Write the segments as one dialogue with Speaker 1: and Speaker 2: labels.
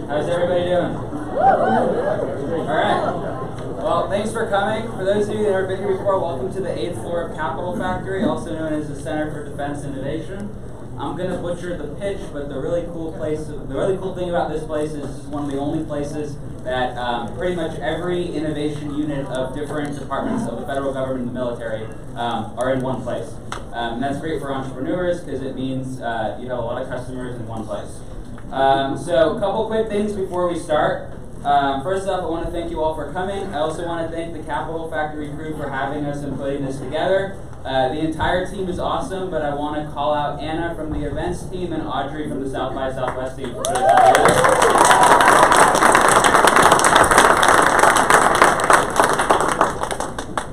Speaker 1: How's everybody doing? Alright. Well, thanks for coming. For those of you that have been here before, welcome to the 8th floor of Capitol Factory, also known as the Center for Defense Innovation. I'm going to butcher the pitch, but the really cool thing about this place is this is one of the only places that pretty much every innovation unit of different departments of the federal government and the military are in one place. And that's great for entrepreneurs because it means you have a lot of customers in one place. So a couple quick things before we start. First off, I want to thank you all for coming. I also want to thank the Capitol Factory crew for having us and putting this together. The entire team is awesome, but I want to call out Anna from the events team and Audrey from the South by Southwest team for putting this together.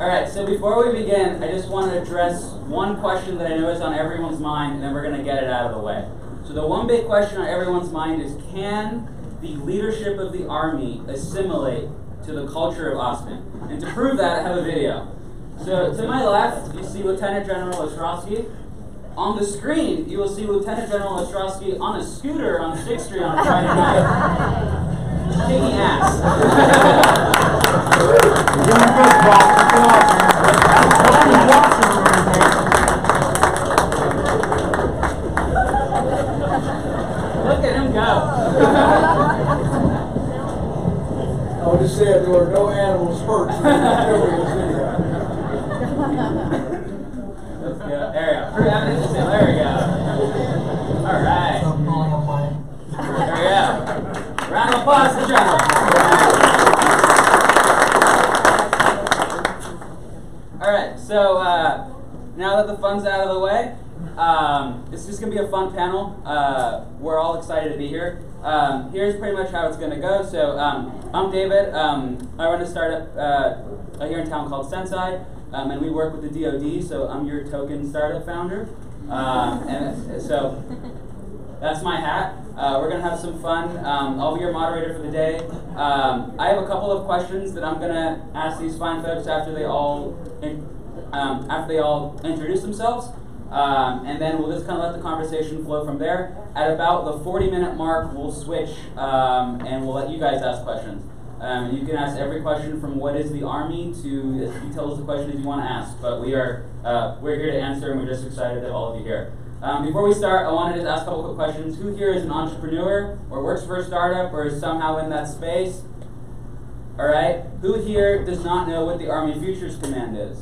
Speaker 1: Alright, so before we begin, I just want to address one question that I know is on everyone's mind, and then we're going to get it out of the way. So the one big question on everyone's mind is, can the leadership of the Army assimilate to the culture of Austin? And to prove that, I have a video. So to my left, you see Lieutenant General Ostrowski. On the screen, you will see Lieutenant General Ostrowski on a scooter on 6th Street on a Friday night. Kicking ass. Look at him go.
Speaker 2: I would just say if there were no animals hurt,
Speaker 1: There we go. All right. There we go. Round of applause for General. All right. So now that the fun's out of the way, it's just going to be a fun panel. We're all excited to be here. Here's pretty much how it's going to go. So I'm David. I run a startup here in town called Sensei. And we work with the DoD, so I'm your token startup founder. And so that's my hat. We're going to have some fun. I'll be your moderator for the day. I have a couple of questions that I'm going to ask these fine folks after they all introduce themselves. And then we'll just kind of let the conversation flow from there. At about the 40-minute mark, we'll switch and we'll let you guys ask questions. You can ask every question from what is the Army to as detailed as the question as you want to ask. But we're here to answer, and we're just excited that all of you here. Before we start, I wanted to ask a couple quick questions. Who here is an entrepreneur or works for a startup or is somehow in that space? All right. Who here does not know what the Army Futures Command is?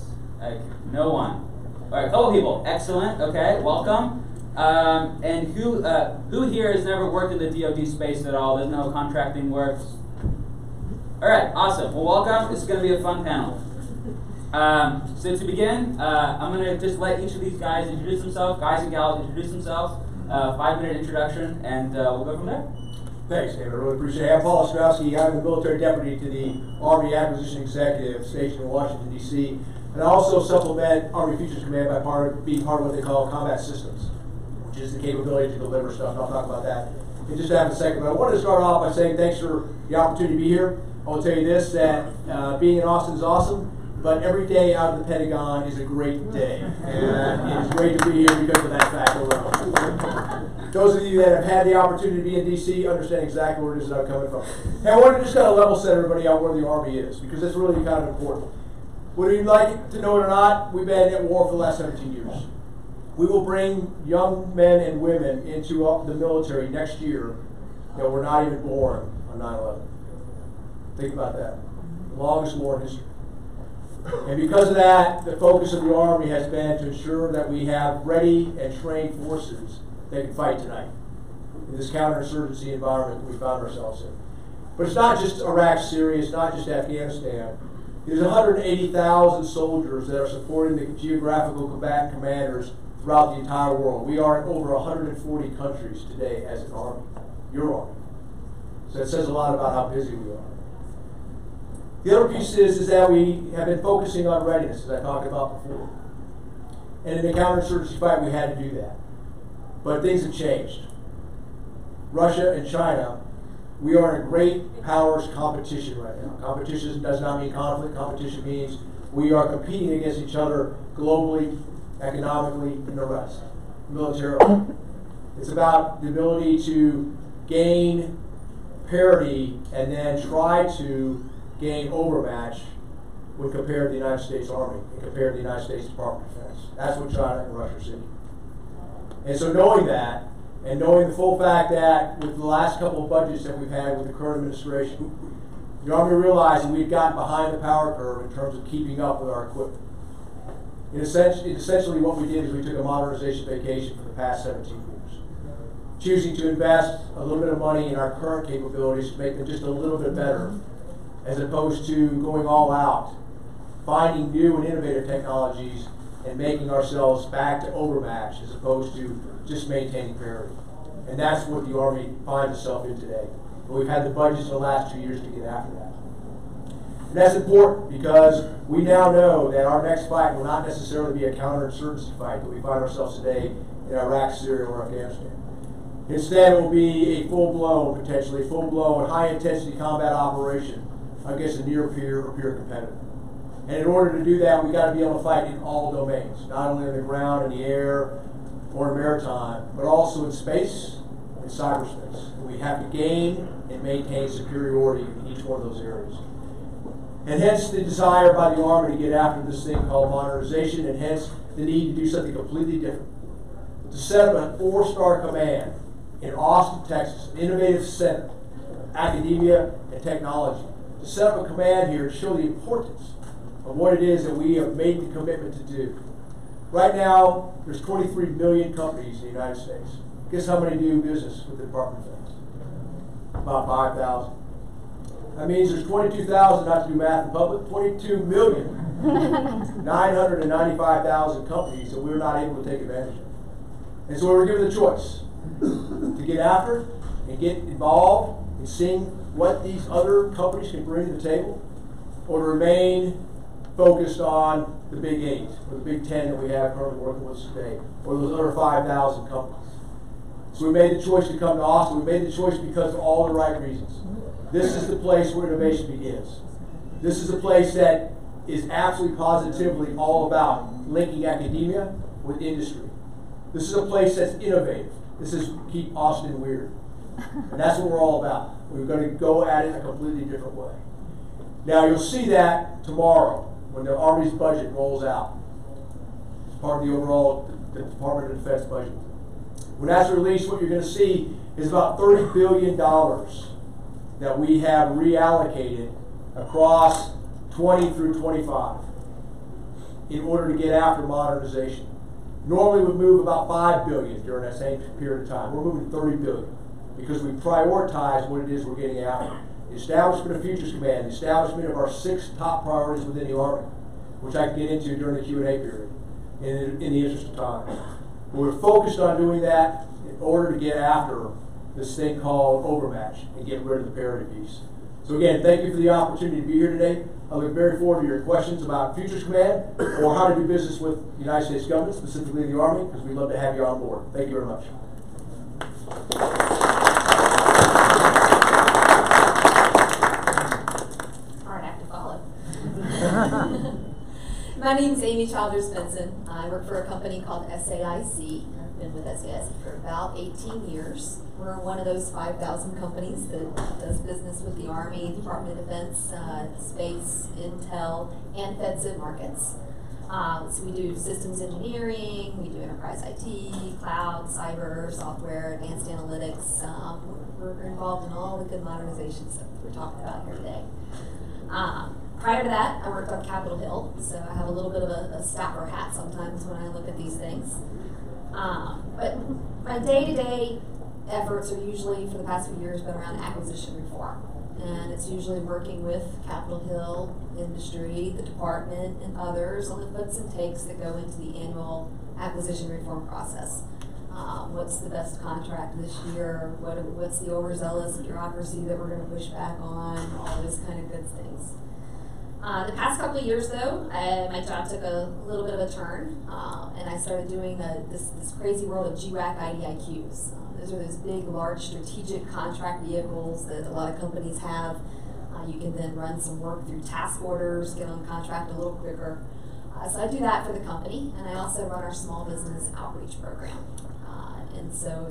Speaker 1: No one. All right, a couple people. Excellent. Okay, welcome. And who here has never worked in the DoD space at all? Doesn't know how contracting works? All right, awesome. Well, welcome. This is going to be a fun panel. So to begin, I'm going to just let each of these guys introduce themselves, guys and gals introduce themselves, 5-minute introduction, and we'll go from there.
Speaker 2: Thanks, David. I really appreciate it. I'm Paul Ostrowski. I'm the military deputy to the Army Acquisition Executive stationed in Washington, D.C. And I also supplement Army Futures Command by being part of what they call combat systems, which is the capability to deliver stuff. And I'll talk about that in just a second. But I wanted to start off by saying thanks for the opportunity to be here. I will tell you this, that being in Austin is awesome, but every day out of the Pentagon is a great day. And it is great to be here because of that fact alone. Those of you that have had the opportunity to be in D.C. understand exactly where it is that I'm coming from. And I want to just kind of level set everybody out where the Army is, because that's really kind of important. Whether you'd like to know it or not, we've been at war for the last 17 years. We will bring young men and women into the military next year that were not even born on 9/11. Think about that. The longest war in history. And because of that, the focus of the Army has been to ensure that we have ready and trained forces that can fight tonight in this counterinsurgency environment that we found ourselves in. But it's not just Iraq, Syria, it's not just Afghanistan. There's 180,000 soldiers that are supporting the geographical combatant commanders throughout the entire world. We are in over 140 countries today as an Army, your Army. So that says a lot about how busy we are. The other piece is that we have been focusing on readiness, as I talked about before. And in the counterinsurgency fight, we had to do that. But things have changed. Russia and China, we are in a great powers competition right now. Competition does not mean conflict. Competition means we are competing against each other globally, economically, and the rest, militarily. It's about the ability to gain parity and then try to gain overmatch when compared to the United States Army and compared to the United States Department of Defense. That's what China and Russia see. And so knowing that, and knowing the full fact that with the last couple of budgets that we've had with the current administration, the Army realized that we'd gotten behind the power curve in terms of keeping up with our equipment. Essentially what we did is we took a modernization vacation for the past 17 years, choosing to invest a little bit of money in our current capabilities to make them just a little bit better, as opposed to going all out, finding new and innovative technologies and making ourselves back to overmatch as opposed to just maintaining parity. And that's what the Army finds itself in today. And we've had the budgets in the last 2 years to get after that. And that's important because we now know that our next fight will not necessarily be a counterinsurgency fight that we find ourselves today in Iraq, Syria, or Afghanistan. Instead, it will be a full-blown, potentially full-blown, high-intensity combat operation against a near-peer or peer competitor. And in order to do that, we've got to be able to fight in all domains, not only in the ground, in the air, or in maritime, but also in space and cyberspace. And we have to gain and maintain superiority in each one of those areas. And hence the desire by the Army to get after this thing called modernization, and hence the need to do something completely different. To set up a 4-star command in Austin, Texas, an innovative center of academia and technology. To set up a command here to show the importance of what it is that we have made the commitment to do. Right now, there's 23 million companies in the United States. Guess how many do business with the Department of Defense? About 5,000. That means there's 22,000, not to do math in public, 22,995,000 companies that we're not able to take advantage of. And so we're given the choice to get after and get involved in seeing what these other companies can bring to the table, or to remain focused on the Big 8 or the Big 10 that we have currently working with us today, or those other 5,000 companies. So we made the choice to come to Austin. We made the choice because of all the right reasons. This is the place where innovation begins. This is a place that is absolutely positively all about linking academia with industry. This is a place that's innovative. This is keep Austin weird. And that's what we're all about. We're going to go at it a completely different way. Now you'll see that tomorrow when the Army's budget rolls out. It's part of the overall Department of Defense budget. When that's released, what you're going to see is about $30 billion that we have reallocated across 20 through 25 in order to get after modernization. Normally we'd move about $5 billion during that same period of time. We're moving $30 billion because we prioritize what it is we're getting after. The establishment of Futures Command, the establishment of our 6 top priorities within the Army, which I can get into during the Q&A period in the interest of time. We're focused on doing that in order to get after this thing called overmatch and get rid of the parity piece. So again, thank you for the opportunity to be here today. I look very forward to your questions about Futures Command or how to do business with the United States government, specifically the Army, because we'd love to have you on board. Thank you very much.
Speaker 3: Hard act to follow. My name is Amy Childers Benson. I work for a company called SAIC. I've been with SAIC for about 18 years. We're one of those 5,000 companies that does business with the Army, Department of Defense, space, intel, and FedCiv markets. So we do systems engineering, we do enterprise IT, cloud, cyber, software, advanced analytics. We're involved in all the good modernization stuff that we're talking about here today. Prior to that, I worked on Capitol Hill, so I have a little bit of a staffer hat sometimes when I look at these things. But my day-to-day efforts are usually, for the past few years, been around acquisition reform. And it's usually working with Capitol Hill, industry, the department, and others on the puts and takes that go into the annual acquisition reform process. What's the best contract this year? What's the overzealous bureaucracy that we're going to push back on? All those kind of good things. The past couple of years, though, my job took a little bit of a turn, and I started doing this crazy world of GWAC IDIQs. Those are those big, large, strategic contract vehicles that a lot of companies have. You can then run some work through task orders, get on contract a little quicker. So I do that for the company, and I also run our small business outreach program. And And so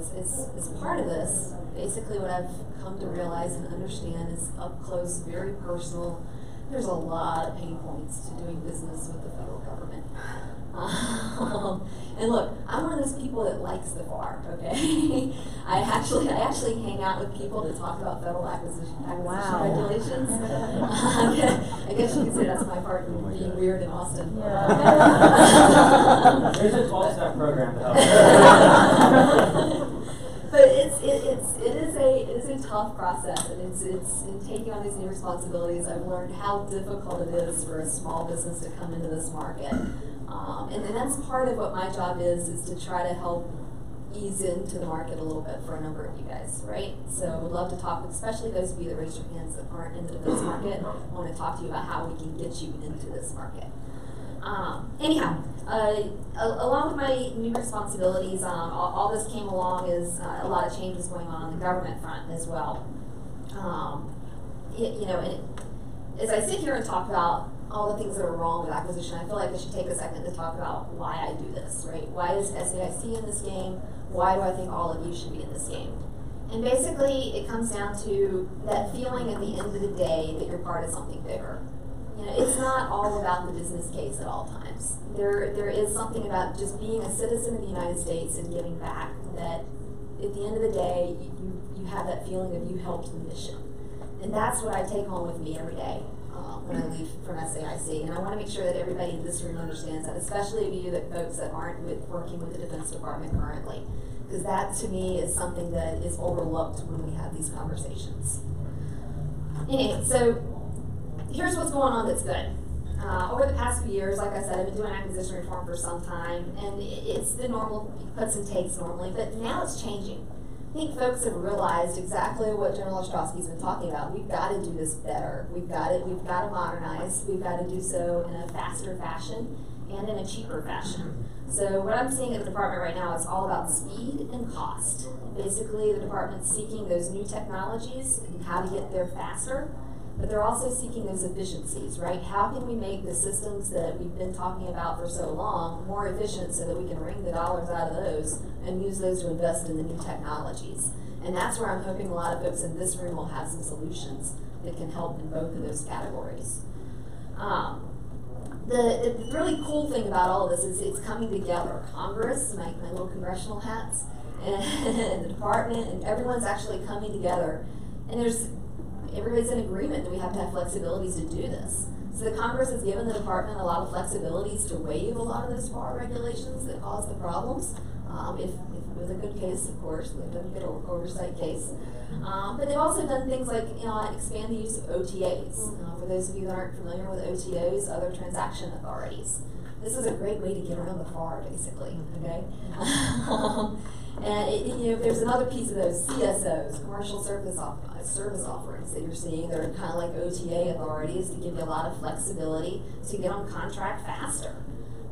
Speaker 3: as part of this, basically what I've come to realize and understand is up close, very personal. There's a lot of pain points to doing business with the federal government. And look, I'm one of those people that likes the FAR, okay? I actually hang out with people that talk about federal acquisition regulations. I guess you could say that's my part in being weird in Austin.
Speaker 1: There's a 12-step program to help.
Speaker 3: But it is a tough process, and it's in taking on these new responsibilities. I've learned how difficult it is for a small business to come into this market. And then that's part of what my job is to try to help ease into the market a little bit for a number of you guys, right? So I would love to talk with, especially those of you that raised your hands that aren't in the defense market. I want to talk to you about how we can get you into this market. Anyhow, along with my new responsibilities, all this came along as a lot of changes going on the government front as well. And as I sit here and talk about all the things that are wrong with acquisition, I feel like I should take a second to talk about why I do this, right? Why is SAIC in this game? Why do I think all of you should be in this game? And basically, it comes down to that feeling at the end of the day that you're part of something bigger. It's not all about the business case at all times. There is something about just being a citizen of the United States and giving back that at the end of the day, you have that feeling of you helped the mission. And that's what I take home with me every day when I leave from SAIC. And I want to make sure that everybody in this room understands that, especially of you folks that aren't working with the Defense Department currently. Because that, to me, is something that is overlooked when we have these conversations. Anyway, so here's what's going on that's good. Over the past few years, like I said, I've been doing acquisition reform for some time, and it's the normal puts and takes normally, but now it's changing. I think folks have realized exactly what General Ostrowski's been talking about. We've got to do this better. We've got to modernize. We've got to do so in a faster fashion and in a cheaper fashion. So what I'm seeing at the department right now is all about speed and cost. Basically, the department's seeking those new technologies and how to get there faster, but they're also seeking those efficiencies, right? How can we make the systems that we've been talking about for so long more efficient so that we can wring the dollars out of those and use those to invest in the new technologies? And that's where I'm hoping a lot of folks in this room will have some solutions that can help in both of those categories. The really cool thing about all of this is it's coming together. Congress, my little congressional hats, and the department, and everyone's actually coming together. And everybody's in agreement that we have to have flexibilities to do this. So the Congress has given the department a lot of flexibilities to waive a lot of those FAR regulations that cause the problems. If it was a good case, of course, they've done a good oversight case. But they've also done things like expand the use of OTAs. For those of you that aren't familiar with OTAs, other transaction authorities. This is a great way to get around the FAR, basically, okay? And there's another piece of those CSOs, commercial service offerings that you're seeing. They're kind of like OTA authorities to give you a lot of flexibility to get on contract faster.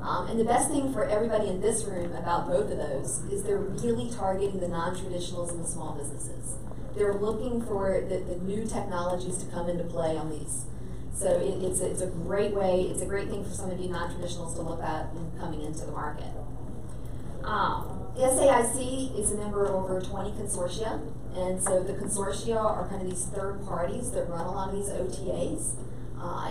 Speaker 3: And the best thing for everybody in this room about both of those is they're really targeting the non-traditionals and the small businesses. They're looking for the new technologies to come into play on these. So it's a great way, it's a great thing for some of you non-traditionals to look at in coming into the market. The SAIC is a member of over 20 consortia, and so the consortia are kind of these third parties that run a lot of these OTAs.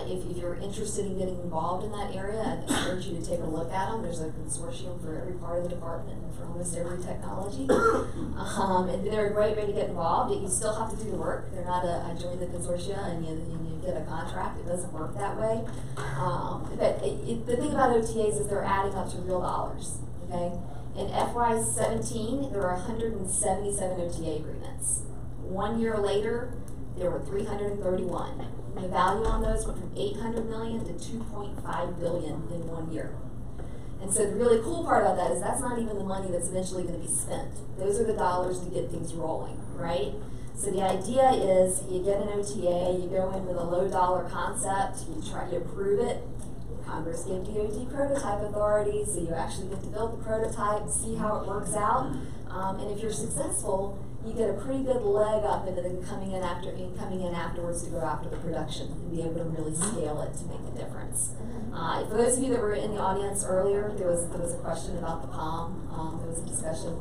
Speaker 3: If you're interested in getting involved in that area, I urge you to take a look at them. There's a consortium for every part of the department and for almost every technology. And they're a great way to get involved. You still have to do the work. They're not I joined the consortia and you get a contract. It doesn't work that way. But the thing about OTAs is they're adding up to real dollars. Okay? In FY17, there were 177 OTA agreements. 1 year later, there were 331. And the value on those went from $800 million to $2.5 billion in 1 year. And so the really cool part about that is that's not even the money that's eventually going to be spent. Those are the dollars to get things rolling, right? So the idea is you get an OTA, you go in with a low dollar concept, you approve it. Congress gave DoD prototype authority, so you actually get to build the prototype, see how it works out, and if you're successful, you get a pretty good leg up into the coming in afterwards to go after the production and be able to really scale it to make a difference. For those of you that were in the audience earlier, there was a question about the POM. There was a discussion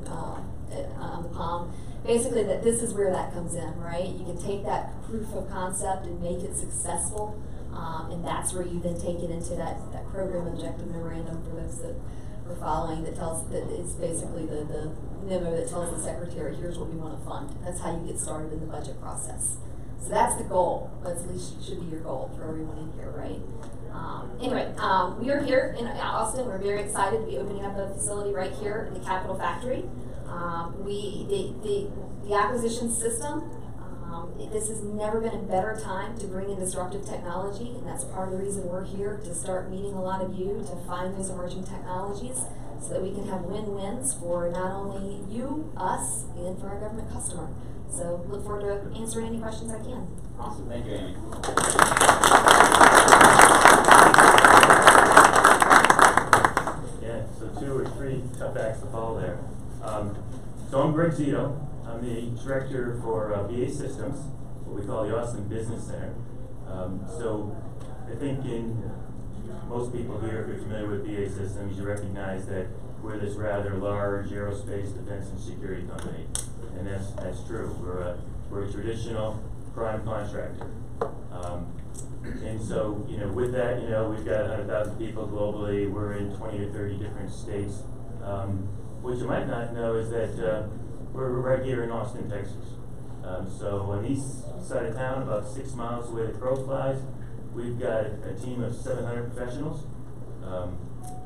Speaker 3: on the palm. Basically, that this is where that comes in, right? You can take that proof of concept and make it successful, and that's where you then take it into that program objective memorandum for those that we're following, that is basically the memo that tells the secretary, here's what we want to fund. That's how you get started in the budget process. So that's the goal. That's at least should be your goal for everyone in here, right? Anyway, we are here in Austin. We're very excited to be opening up a facility right here in the Capitol Factory. The acquisition system, this has never been a better time to bring in disruptive technology, and that's part of the reason we're here, to start meeting a lot of you, to find those emerging technologies so that we can have win-wins for not only you, us, and for our government customer. So look forward to answering any questions I can.
Speaker 1: Awesome, thank you, Amy.
Speaker 4: Yeah, so 2 or 3 tough acts to follow there. So I'm Greg Zito. I'm the director for BA Systems, what we call the Austin Business Center. So I think most people here, if you're familiar with BA Systems, you recognize that we're this rather large aerospace defense and security company. And that's true. We're a traditional prime contractor. And so, with that, we've got 100,000 people globally. We're in 20 or 30 different states. What you might not know is that we're right here in Austin, Texas. So on the east side of town, about 6 miles away the crow flies, we've got a team of 700 professionals.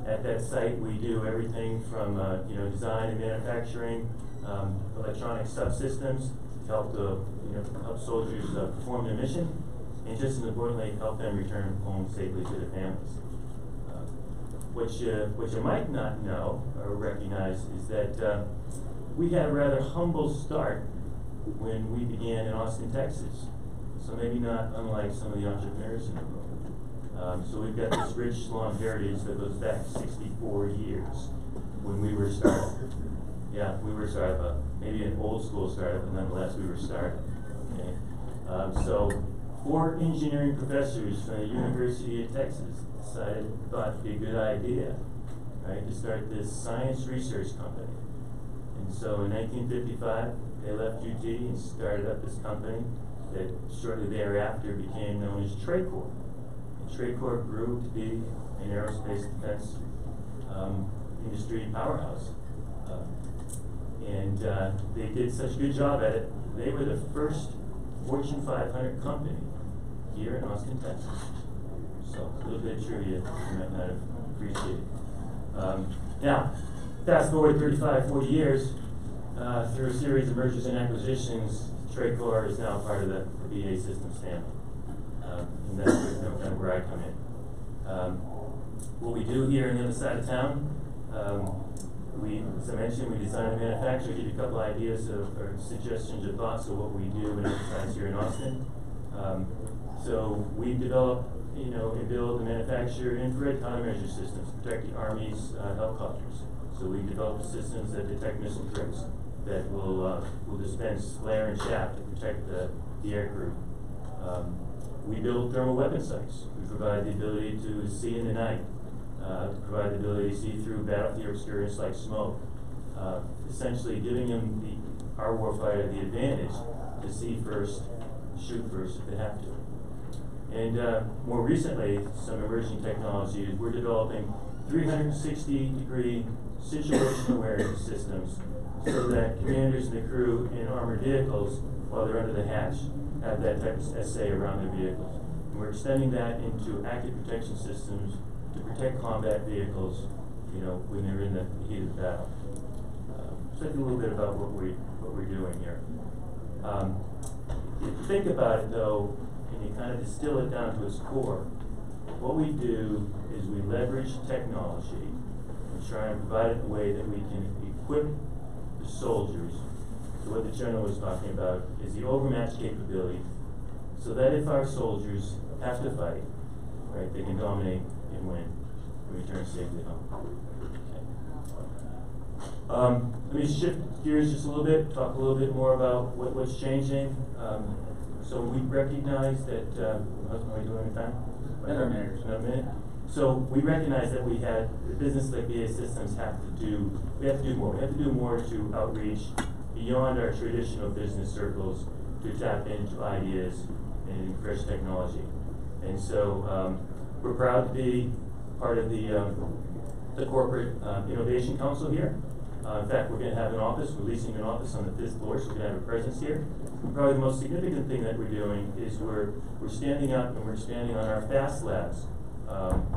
Speaker 4: At that site, we do everything from design and manufacturing, electronic subsystems, help soldiers perform their mission, and just as importantly, help them return home safely to their families. What you might not know or recognize is that we had a rather humble start when we began in Austin, Texas. So maybe not unlike some of the entrepreneurs in the room. So we've got this rich, long heritage that goes back 64 years when we were started. Yeah, we were a startup, maybe an old school startup, but nonetheless we were started. Okay. So 4 engineering professors from the University of Texas thought it'd be a good idea, right, to start this science research company. And so in 1955, they left UT and started up this company that shortly thereafter became known as TradeCorp. And TradeCorp grew to be an aerospace defense industry powerhouse. And they did such a good job at it. They were the first Fortune 500 company here in Austin, Texas. So a little bit of trivia you might not have appreciated. Now, fast forward 35, 40 years, through a series of mergers and acquisitions, TradeCorp is now part of the BA Systems family. And that's kind of where I come in. What we do here on the other side of town, as I mentioned, we design and manufacture. Give you a couple ideas or suggestions or thoughts of what we do and emphasize here in Austin. So we develop, and build and manufacture infrared countermeasure systems to protect the Army's helicopters. So we develop systems that detect missile threats that will dispense flare and shaft to protect the aircrew. We build thermal weapon sights. We provide the ability to see in the night. Provide the ability to see through battlefield experience like smoke, essentially giving them our warfighter the advantage to see first, shoot first if they have to. And more recently, some emerging technologies, we're developing 360-degree situational awareness systems so that commanders and the crew in armored vehicles, while they're under the hatch, have that type of SA around their vehicles. And we're extending that into active protection systems to protect combat vehicles, when they're in the heat of the battle. So think a little bit about what we're doing here. If you think about it, though, and you kind of distill it down to its core, what we do is we leverage technology and try and provide it in a way that we can equip the soldiers. So what the general was talking about is the overmatch capability, so that if our soldiers have to fight, right, they can dominate and win and return safely home. Okay. Let me shift gears just a little bit, talk a little bit more about what's changing. So we recognize that, how are we doing in time?
Speaker 1: Another minute.
Speaker 4: Another minute? So we recognize that we had, business like BA Systems we have to do more. We have to do more to outreach beyond our traditional business circles to tap into ideas and fresh technology. And so we're proud to be part of the Corporate Innovation Council here. In fact, we're going to have an office, we're leasing an office on the 5th floor, so we're going to have a presence here. Probably the most significant thing that we're doing is we're standing up and we're expanding on our FAST Labs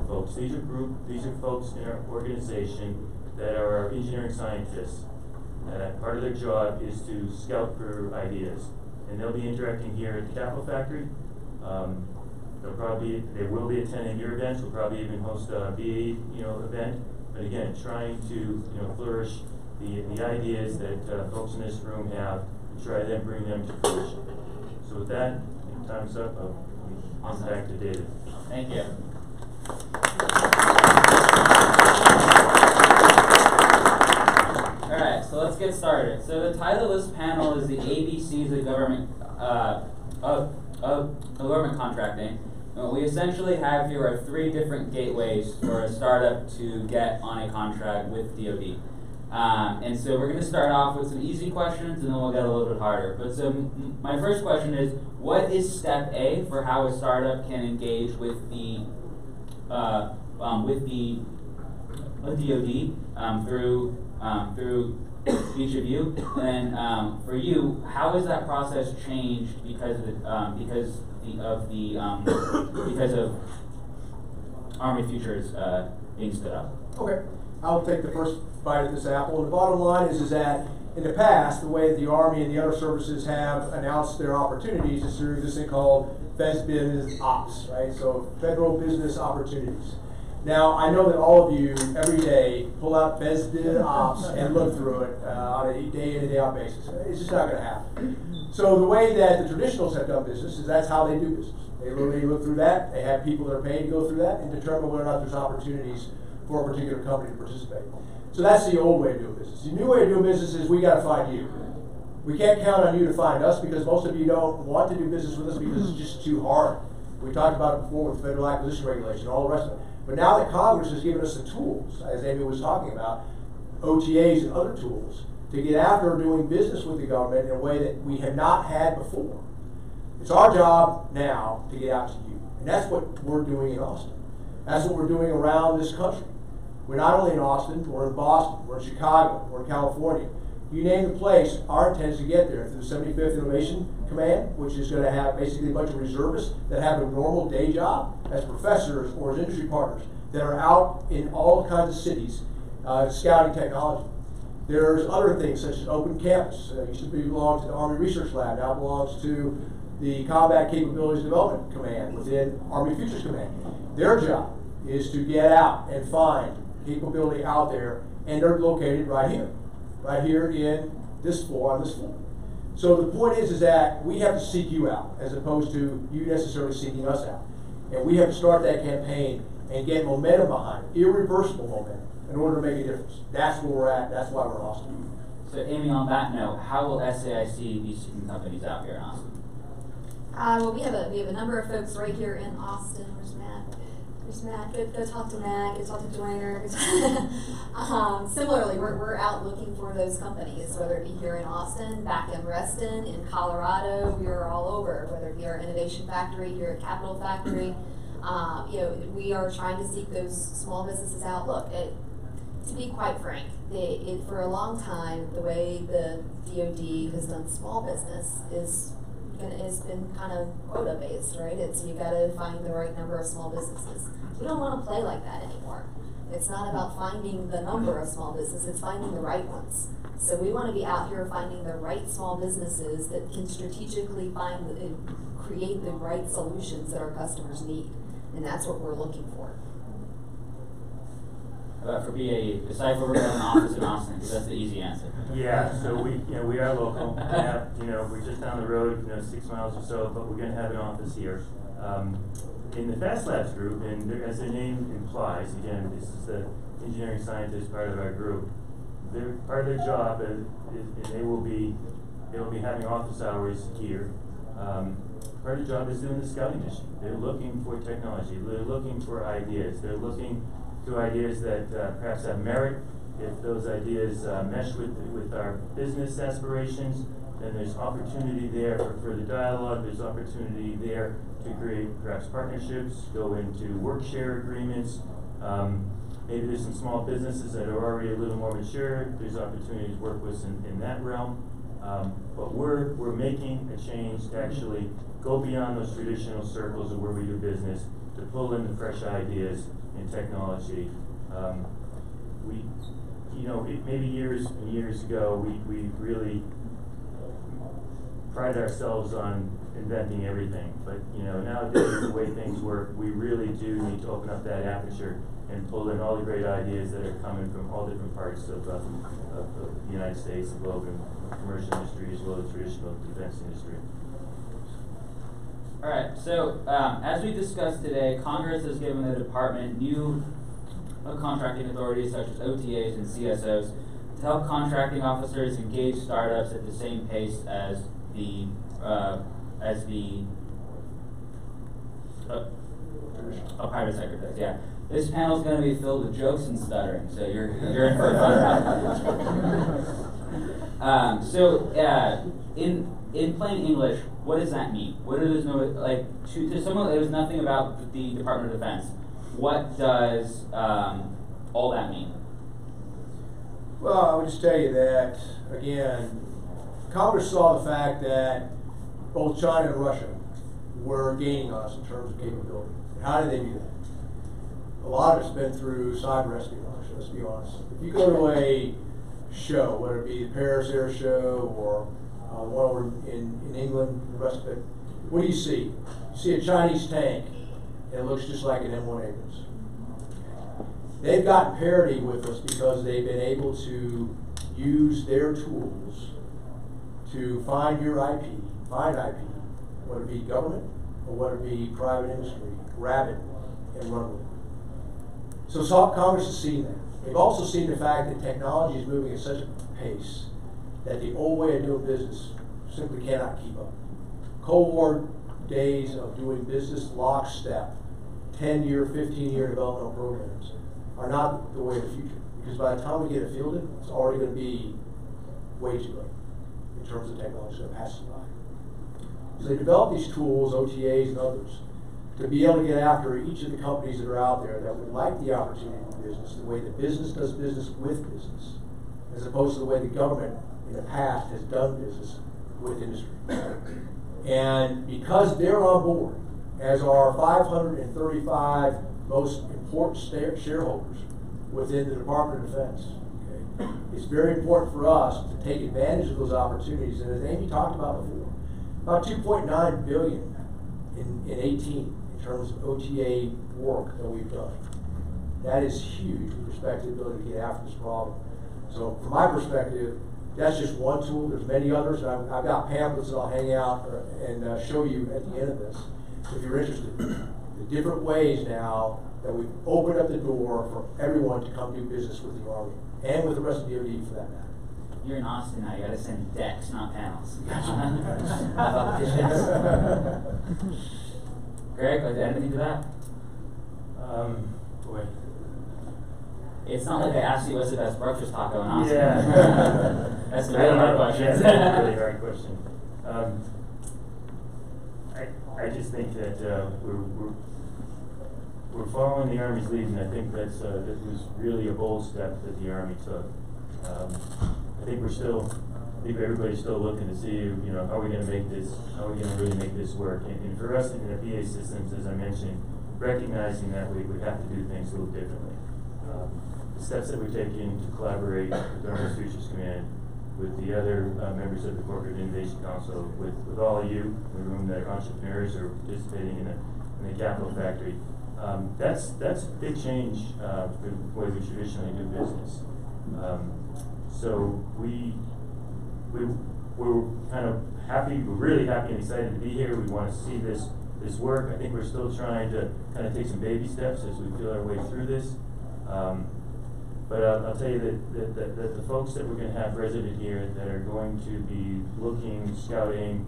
Speaker 4: folks. These are folks in our organization that are our engineering scientists. Part of their job is to scout for ideas. And they'll be interacting here at the Capital Factory. They will be attending your events. We'll probably even host a BA event. But again, trying to flourish the ideas that folks in this room have, and try to then bring them to fruition. So with that, time's up. I'll back to David.
Speaker 1: Thank you. All right, so let's get started. So the title of this panel is the ABCs of government government contracting. What we essentially have here are 3 different gateways for a startup to get on a contract with DoD. And so we're going to start off with some easy questions, and then we'll get a little bit harder. But so my first question is, what is step A for how a startup can engage with the DoD through each of you? And for you, how has that process changed because of Army Futures being stood up?
Speaker 2: Okay, I'll take the first bite at this apple. And the bottom line is that in the past, the way that the Army and the other services have announced their opportunities is through this thing called Feds Business Ops, right? So Federal Business Opportunities. Now, I know that all of you every day pull out Feds Business Ops and look through it on a day in and day out basis. It's just not going to happen. So the way that the traditionals have done business is that's how they do business. They literally look through that. They have people that are paid to go through that and determine whether or not there's opportunities for a particular company to participate. So that's the old way of doing business. The new way of doing business is we got to find you. We can't count on you to find us because most of you don't want to do business with us because it's just too hard. We talked about it before with federal acquisition regulation, all the rest of it. But now that Congress has given us the tools, as Amy was talking about, OTAs and other tools, to get after doing business with the government in a way that we have not had before. It's our job now to get out to you. And that's what we're doing in Austin. That's what we're doing around this country. We're not only in Austin, we're in Boston, we're in Chicago, we're in California. You name the place, our intent is to get there through the 75th Innovation Command, which is going to have basically a bunch of reservists that have a normal day job as professors or as industry partners that are out in all kinds of cities scouting technology. There's other things such as Open Campus. Used to belong to the Army Research Lab, now belongs to the Combat Capabilities Development Command within Army Futures Command. Their job is to get out and find capability out there, and they're located right here in this floor, on this floor. So the point is that we have to seek you out as opposed to you necessarily seeking us out. And we have to start that campaign and get momentum behind it, irreversible momentum, in order to make a difference. That's where we're at. That's why we're in Austin.
Speaker 1: So Amy, on that note, how will SAIC be seeking companies out here in Austin?
Speaker 3: Well, we have a number of folks right here in Austin. Where's Matt? There's Matt. Go talk to Matt. Go talk to Joyner. Similarly, we're out looking for those companies, whether it be here in Austin, back in Reston, in Colorado. We are all over. Whether it be our Innovation Factory here at Capital Factory, we are trying to seek those small businesses out. Look, to be quite frank, for a long time, the way the DoD has done small business has been kind of quota based, right? It's you got to find the right number of small businesses. We don't want to play like that anymore. It's not about finding the number of small businesses, it's finding the right ones. So we want to be out here finding the right small businesses that can strategically create the right solutions that our customers need. And that's what we're looking for.
Speaker 1: For BAE, decipher we're going to have an office in Austin, because that's the easy answer.
Speaker 4: Yeah, so we are local. We're just down the road, 6 miles or so, but we're going to have an office here. In the Fast Labs group, and as the name implies, again, this is the engineering scientist part of our group. Part of their job is they will be having office hours here. Part of the job is doing the scouting mission. They're looking for technology. They're looking for ideas. They're looking to ideas that perhaps have merit. If those ideas mesh with our business aspirations, then there's opportunity there for further dialogue. There's opportunity there to create perhaps partnerships, go into work share agreements. Maybe there's some small businesses that are already a little more mature. There's opportunity to work with us in that realm. But we're making a change to actually go beyond those traditional circles of where we do business, to pull in the fresh ideas in technology. Maybe years and years ago, we really pride ourselves on inventing everything. But nowadays, the way things work, we really do need to open up that aperture and pull in all the great ideas that are coming from all different parts of the United States, the globe, and the commercial industry as well as the traditional defense industry.
Speaker 1: All right, so as we discussed today, Congress has given the department new contracting authorities such as OTAs and CSOs to help contracting officers engage startups at the same pace as the private sector does. Yeah, this panel is going to be filled with jokes and stuttering, so you're in for a fun ride. In plain English, what does that mean? What are those to someone that knows nothing about the Department of Defense? What does all that mean?
Speaker 2: Well, I would just tell you that, again, Congress saw the fact that both China and Russia were gaining on us in terms of capability. And how did they do that? A lot of it's been through cyber espionage, let's be honest. If you go to a show, whether it be the Paris Air Show or one over in England, the rest of it, what do you see? You see a Chinese tank, and it looks just like an M1 Abrams. They've gotten parity with us because they've been able to use their tools to find your IP, whether it be government or whether it be private industry, grab it and run with it. So Congress has seen that. They've also seen the fact that technology is moving at such a pace that the old way of doing business simply cannot keep up. Cold War days of doing business lockstep, 10-year, 15-year developmental programs are not the way of the future. Because by the time we get it fielded, it's already going to be way too late in terms of technology that passes by. So they develop these tools, OTAs and others, to be able to get after each of the companies that are out there that would like the opportunity to do business, the way that business does business with business, as opposed to the way the government in the past has done business with industry. And because they're on board, as are 535 most important shareholders within the Department of Defense, okay, it's very important for us to take advantage of those opportunities. And as Amy talked about before, about $2.9 billion in 18 in terms of OTA work that we've done. That is huge with respect to the ability to get after this problem. So from my perspective, that's just one tool. There's many others. I've got pamphlets that I'll hang out and show you at the end of this, if you're interested. The different ways now that we've opened up the door for everyone to come do business with the Army and with the rest of the DoD for that matter.
Speaker 1: You're in Austin now. You got to send decks, not panels. About the dishes. Greg, was there anything to that?
Speaker 4: Boy.
Speaker 1: It's not like I asked you what's the best breakfast taco in Austin.
Speaker 4: Yeah.
Speaker 1: That's a really hard question.
Speaker 4: Yeah, that's a really hard question. I just think that we're following the Army's lead, and I think that was really a bold step that the Army took. I think everybody's still looking to see, how are we going to make this? How are we going to really make this work? And for us in the PA systems, as I mentioned, recognizing that we would have to do things a little differently. The steps that we're taking to collaborate with the Army Futures Command, with the other members of the Corporate Innovation Council, with all of you in the room that are entrepreneurs or participating in the Capital Factory. That's a big change for the way we traditionally do business. So we're kind of happy. We're really happy and excited to be here. We want to see this work. I think we're still trying to kind of take some baby steps as we feel our way through this. But I'll tell you that the folks that we're going to have resident here that are going to be looking, scouting,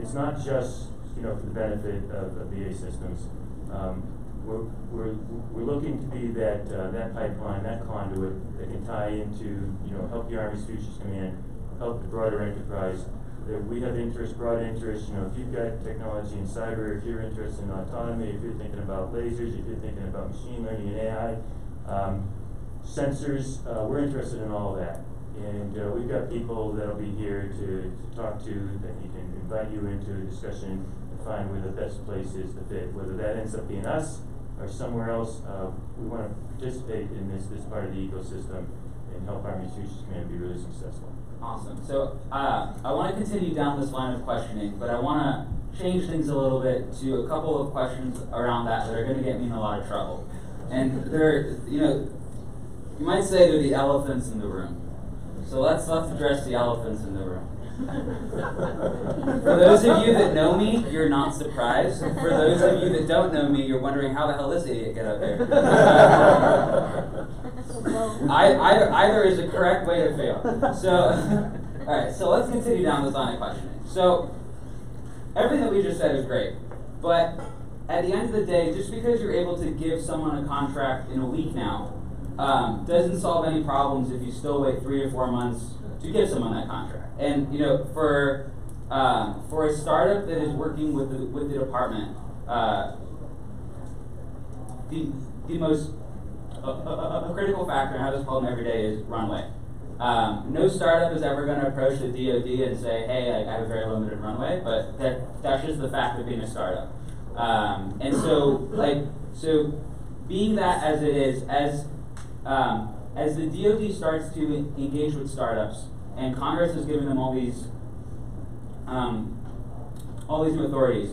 Speaker 4: it's not just, you know, for the benefit of VA systems. We're looking to be that pipeline, that conduit that can tie into, you know, help the Army's Futures Command, help the broader enterprise. We have broad interest, you know, if you've got technology in cyber, if you're interested in autonomy, if you're thinking about lasers, if you're thinking about machine learning and AI, sensors, we're interested in all of that. And we've got people that'll be here to talk to, that you can invite you into a discussion and find where the best place is to fit. Whether that ends up being us or somewhere else, we want to participate in this part of the ecosystem and help Army Futures Command be really successful.
Speaker 1: Awesome. So I want to continue down this line of questioning, but I want to change things a little bit to a couple of questions around that are going to get me in a lot of trouble. And they're, you know, you might say they're the elephants in the room. So let's address the elephants in the room. For those of you that know me, you're not surprised. For those of you that don't know me, you're wondering how the hell this idiot get up here. Either is a correct way to fail. So, all right. So let's continue down this line of questioning. So everything that we just said is great, but at the end of the day, just because you're able to give someone a contract in a week now, doesn't solve any problems if you still wait 3 or 4 months to give someone that contract. And you know, for a startup that is working with the department, the most a critical factor in how this problem every day is runway. No startup is ever going to approach the DoD and say, "Hey, I have a very limited runway," but that's just the fact of being a startup. And so being that as it is, as the DoD starts to engage with startups, and Congress has given them all these new authorities,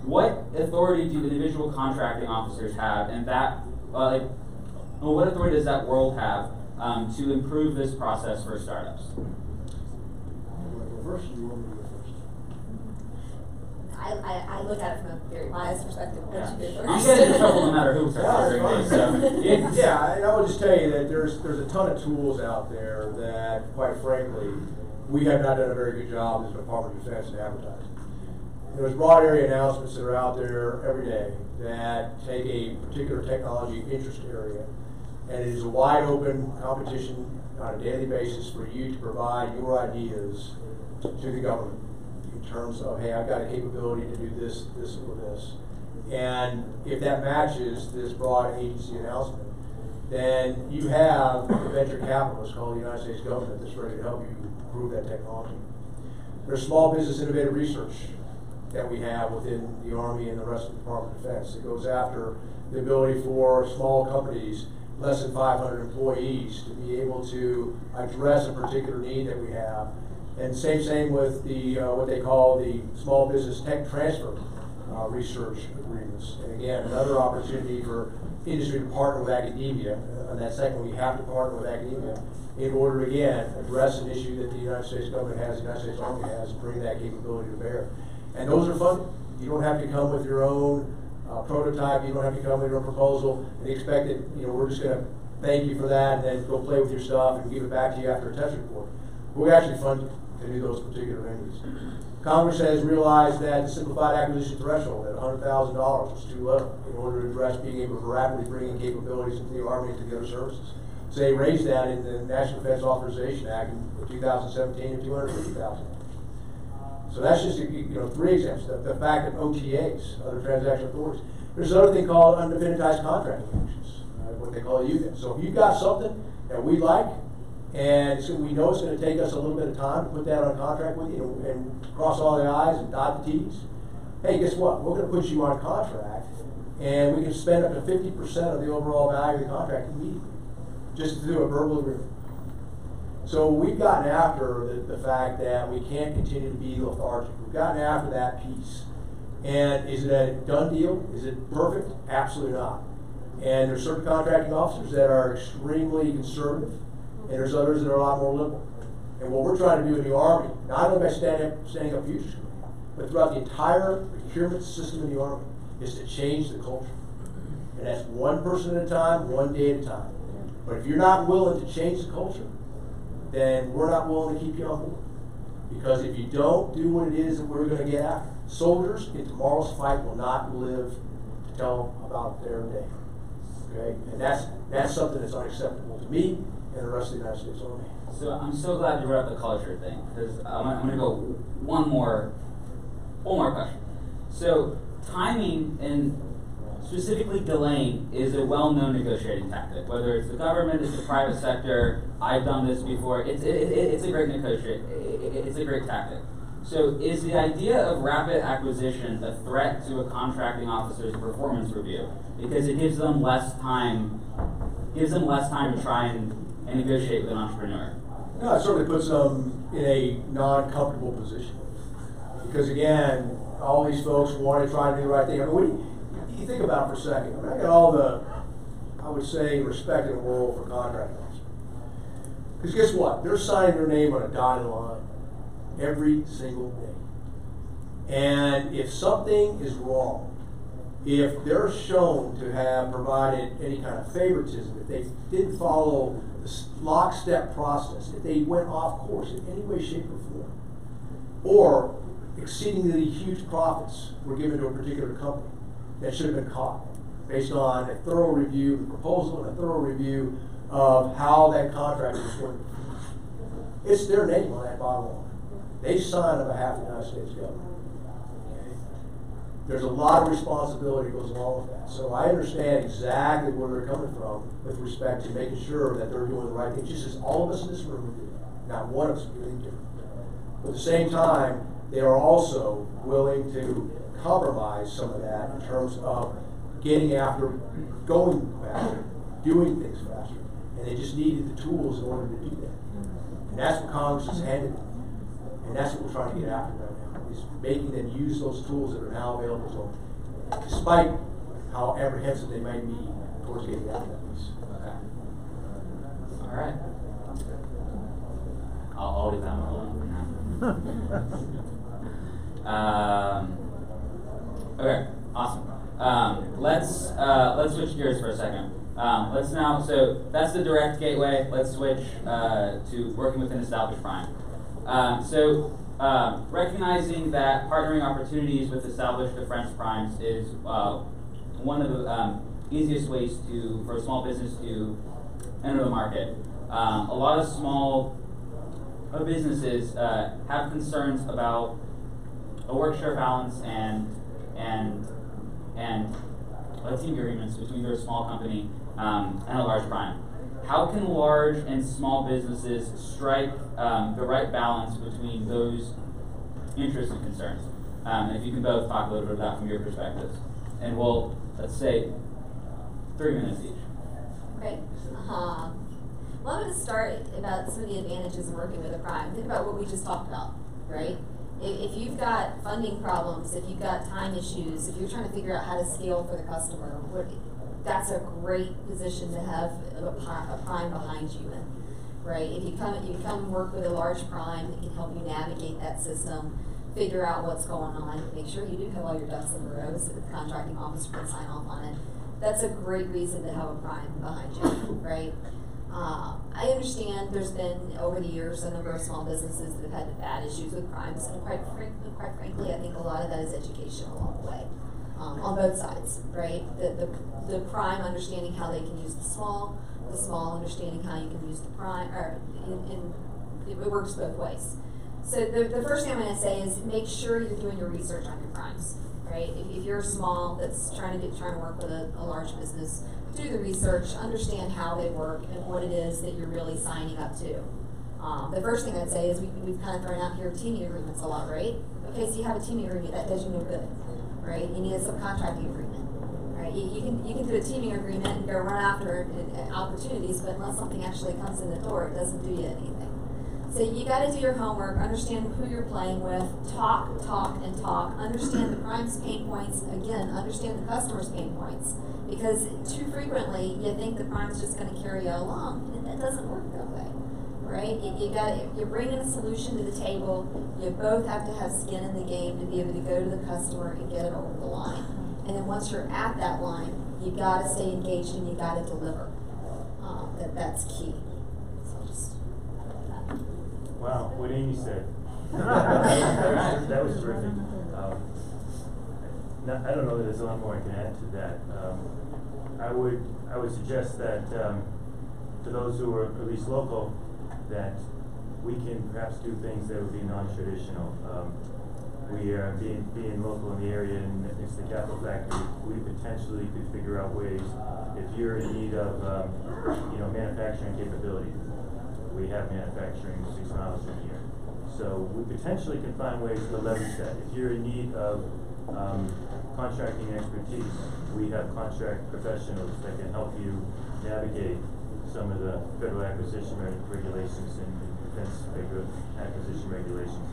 Speaker 1: what authority do individual contracting officers have, and what authority does that world have to improve this process for startups?
Speaker 3: I look at it from a very biased perspective.
Speaker 1: I'm getting in trouble no matter who starts answering these. So.
Speaker 2: Yeah, and I will just tell you that there's a ton of tools out there that, quite frankly, we have not done a very good job as the Department of Defense in advertising. There's broad area announcements that are out there every day that take a particular technology interest area, and it is a wide open competition on a daily basis for you to provide your ideas to the government in terms of, hey, I've got a capability to do this, this, or this. And if that matches this broad agency announcement, then you have a venture capitalist called the United States government that's ready to help you improve that technology. There's small business innovative research that we have within the Army and the rest of the Department of Defense that goes after the ability for small companies, less than 500 employees, to be able to address a particular need that we have. And same with the what they call the small business tech transfer research agreements. And again, another opportunity for industry to partner with academia. On that second one, you have to partner with academia in order to, again, address an issue that the United States government has, the United States Army has, and bring that capability to bear. And those are funded. You don't have to come with your own prototype. You don't have to come with your own proposal and expect that, you know, we're just going to thank you for that and then go play with your stuff and give it back to you after a test report. We actually fund you to do those particular venues. Congress has realized that the simplified acquisition threshold at $100,000 was too low in order to address being able to rapidly bring in capabilities into the Army and to the other services. So they raised that in the National Defense Authorization Act in 2017 to $250,000. So that's just 3 examples. The fact that OTAs, other transaction authorities, there's another thing called undefinitized contracting actions, what they call UCAS. So if you've got something that we like, and so we know it's going to take us a little bit of time to put that on contract with you and cross all the I's and dot the T's. Hey, guess what? We're going to put you on contract, and we can spend up to 50% of the overall value of the contract immediately, just through a verbal agreement. So we've gotten after the fact that we can't continue to be lethargic. We've gotten after that piece. And is it a done deal? Is it perfect? Absolutely not. And there's certain contracting officers that are extremely conservative, and there's others that are a lot more liberal. And what we're trying to do in the Army, not only by standing up futures committee, but throughout the entire procurement system in the Army, is to change the culture. And that's one person at a time, one day at a time. But if you're not willing to change the culture, then we're not willing to keep you on board. Because if you don't do what it is that we're going to get after, soldiers in tomorrow's fight will not live to tell about their day. Okay? And that's something that's unacceptable to me and the rest of the United States Army.
Speaker 1: So I'm so glad you brought up the culture thing, because I'm going to go one more question. So timing and specifically delaying is a well-known negotiating tactic. Whether it's the government, it's the private sector, I've done this before. It's a great it's a great tactic. So is the idea of rapid acquisition a threat to a contracting officer's performance review? Because it gives them less time to try and negotiate with an entrepreneur.
Speaker 2: No, it certainly puts them in a non-comfortable position. Because again, all these folks want to try and do the right thing. I mean, you think about it for a second. I mean, I got all the, I would say, respect in the world for contracting officers. Because guess what? They're signing their name on a dotted line every single day. And if something is wrong, if they're shown to have provided any kind of favoritism, if they didn't follow the lockstep process, if they went off course in any way, shape, or form, or exceedingly huge profits were given to a particular company that should have been caught based on a thorough review of the proposal and a thorough review of how that contract was working. It's their name on that bottom line. They sign on behalf of the United States government. Okay? There's a lot of responsibility that goes along with that. So I understand exactly where they're coming from with respect to making sure that they're doing the right thing, just as all of us in this room would do. Not one of us would do anything different. But at the same time, they are also willing to compromise some of that in terms of getting after, going faster, doing things faster. And they just needed the tools in order to do that. And that's what Congress has handed them. And that's what we're trying to get after right now, is making them use those tools that are now available to them, despite how apprehensive they might be towards getting after that piece.
Speaker 1: Okay. All right. I'll leave that one alone. Okay, awesome. Let's switch gears for a second. Let's now, so that's the direct gateway. Let's switch to working with an established prime. Recognizing that partnering opportunities with established defense primes is one of the easiest ways for a small business to enter the market. A lot of small businesses have concerns about a work share balance and team agreements between their small company and a large prime. How can large and small businesses strike the right balance between those interests and concerns? If you can both talk a little bit of that from your perspectives. And let's say 3 minutes each.
Speaker 3: Okay. Well, I'm going to start about some of the advantages of working with a prime. Think about what we just talked about, right? If you've got funding problems, if you've got time issues, if you're trying to figure out how to scale for the customer, that's a great position to have a prime behind you in, right? If you come work with a large prime that can help you navigate that system, figure out what's going on, make sure you do have all your ducks in a row so that the contracting officer can sign off on it. That's a great reason to have a prime behind you, right? I understand there's been, over the years, a number of small businesses that have had bad issues with primes, and quite frankly, I think a lot of that is education along the way, on both sides, right? The prime understanding how they can use the small understanding how you can use the prime, or it works both ways. So the first thing I'm going to say is make sure you're doing your research on your primes, right? If you're small that's trying to work with a large business, do the research, understand how they work and what it is that you're really signing up to. The first thing I'd say is we've kind of thrown out here teaming agreements a lot, right? Okay, so you have a teaming agreement, that does you no good, right? You need a subcontracting agreement, right? You can do a teaming agreement and go run after opportunities, but unless something actually comes in the door, it doesn't do you anything. So you got to do your homework, understand who you're playing with, talk, and talk, understand the prime's pain points, again, understand the customer's pain points. Because too frequently, you think the prime's just going to carry you along, and that doesn't work that way, right? You're bringing a solution to the table. You both have to have skin in the game to be able to go to the customer and get it over the line. And then once you're at that line, you got to stay engaged and you got to deliver. That's key. So just
Speaker 4: Wow, what Amy said. That was terrific. I don't know that there's a lot more I can add to that. I would suggest that to those who are at least local, that we can perhaps do things that would be non-traditional. We are being local in the area, and it's the capital factory. We potentially could figure out ways, if you're in need of manufacturing capability. We have manufacturing 6 miles from here, so we potentially can find ways to leverage that. If you're in need of contracting expertise, we have contract professionals that can help you navigate some of the federal acquisition regulations and defense acquisition regulations.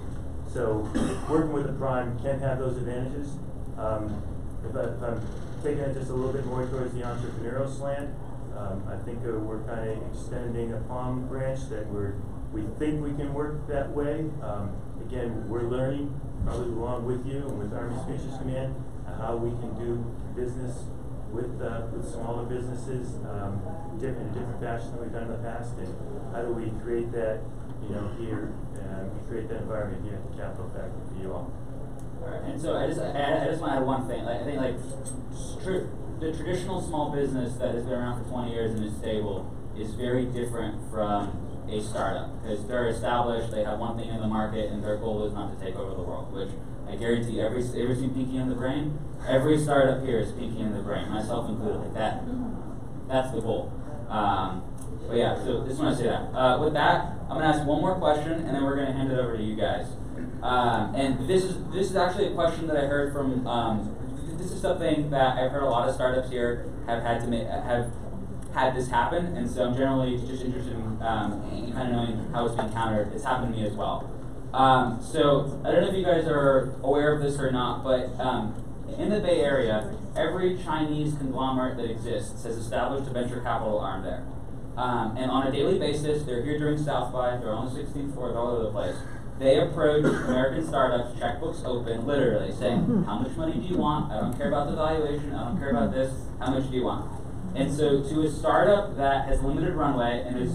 Speaker 4: So working with the prime can have those advantages. If I'm taking it just a little bit more towards the entrepreneurial slant, I think we're kind of extending a palm branch that we think we can work that way. Again, we're learning, probably along with you and with Army Speeches Command, how we can do business with smaller businesses in different fashion than we've done in the past, and how do we create that, here, create that environment here at the Capital Factory for you all.
Speaker 1: Alright, and so I just want to add one thing. I think the traditional small business that has been around for 20 years and is stable is very different from a startup, because they're established, they have one thing in the market, and their goal is not to take over the world, which I guarantee ever seen Pinky in the Brain? Every startup here is Pinky in the Brain, myself included. Like that's the goal. But yeah, so just want to say that. With that, I'm going to ask one more question, and then we're going to hand it over to you guys. And this is actually a question that I heard from. This is something that I've heard a lot of startups here have had this happen, and so I'm generally just interested in kind of knowing how it's been countered. It's happened to me as well. So I don't know if you guys are aware of this or not, but in the Bay Area, every Chinese conglomerate that exists has established a venture capital arm there. And on a daily basis, they're here during South by, they're on the 16th floor, they're all over the place. They approach American startups, checkbooks open, literally saying, how much money do you want? I don't care about the valuation, I don't care about this, how much do you want? And so to a startup that has limited runway and is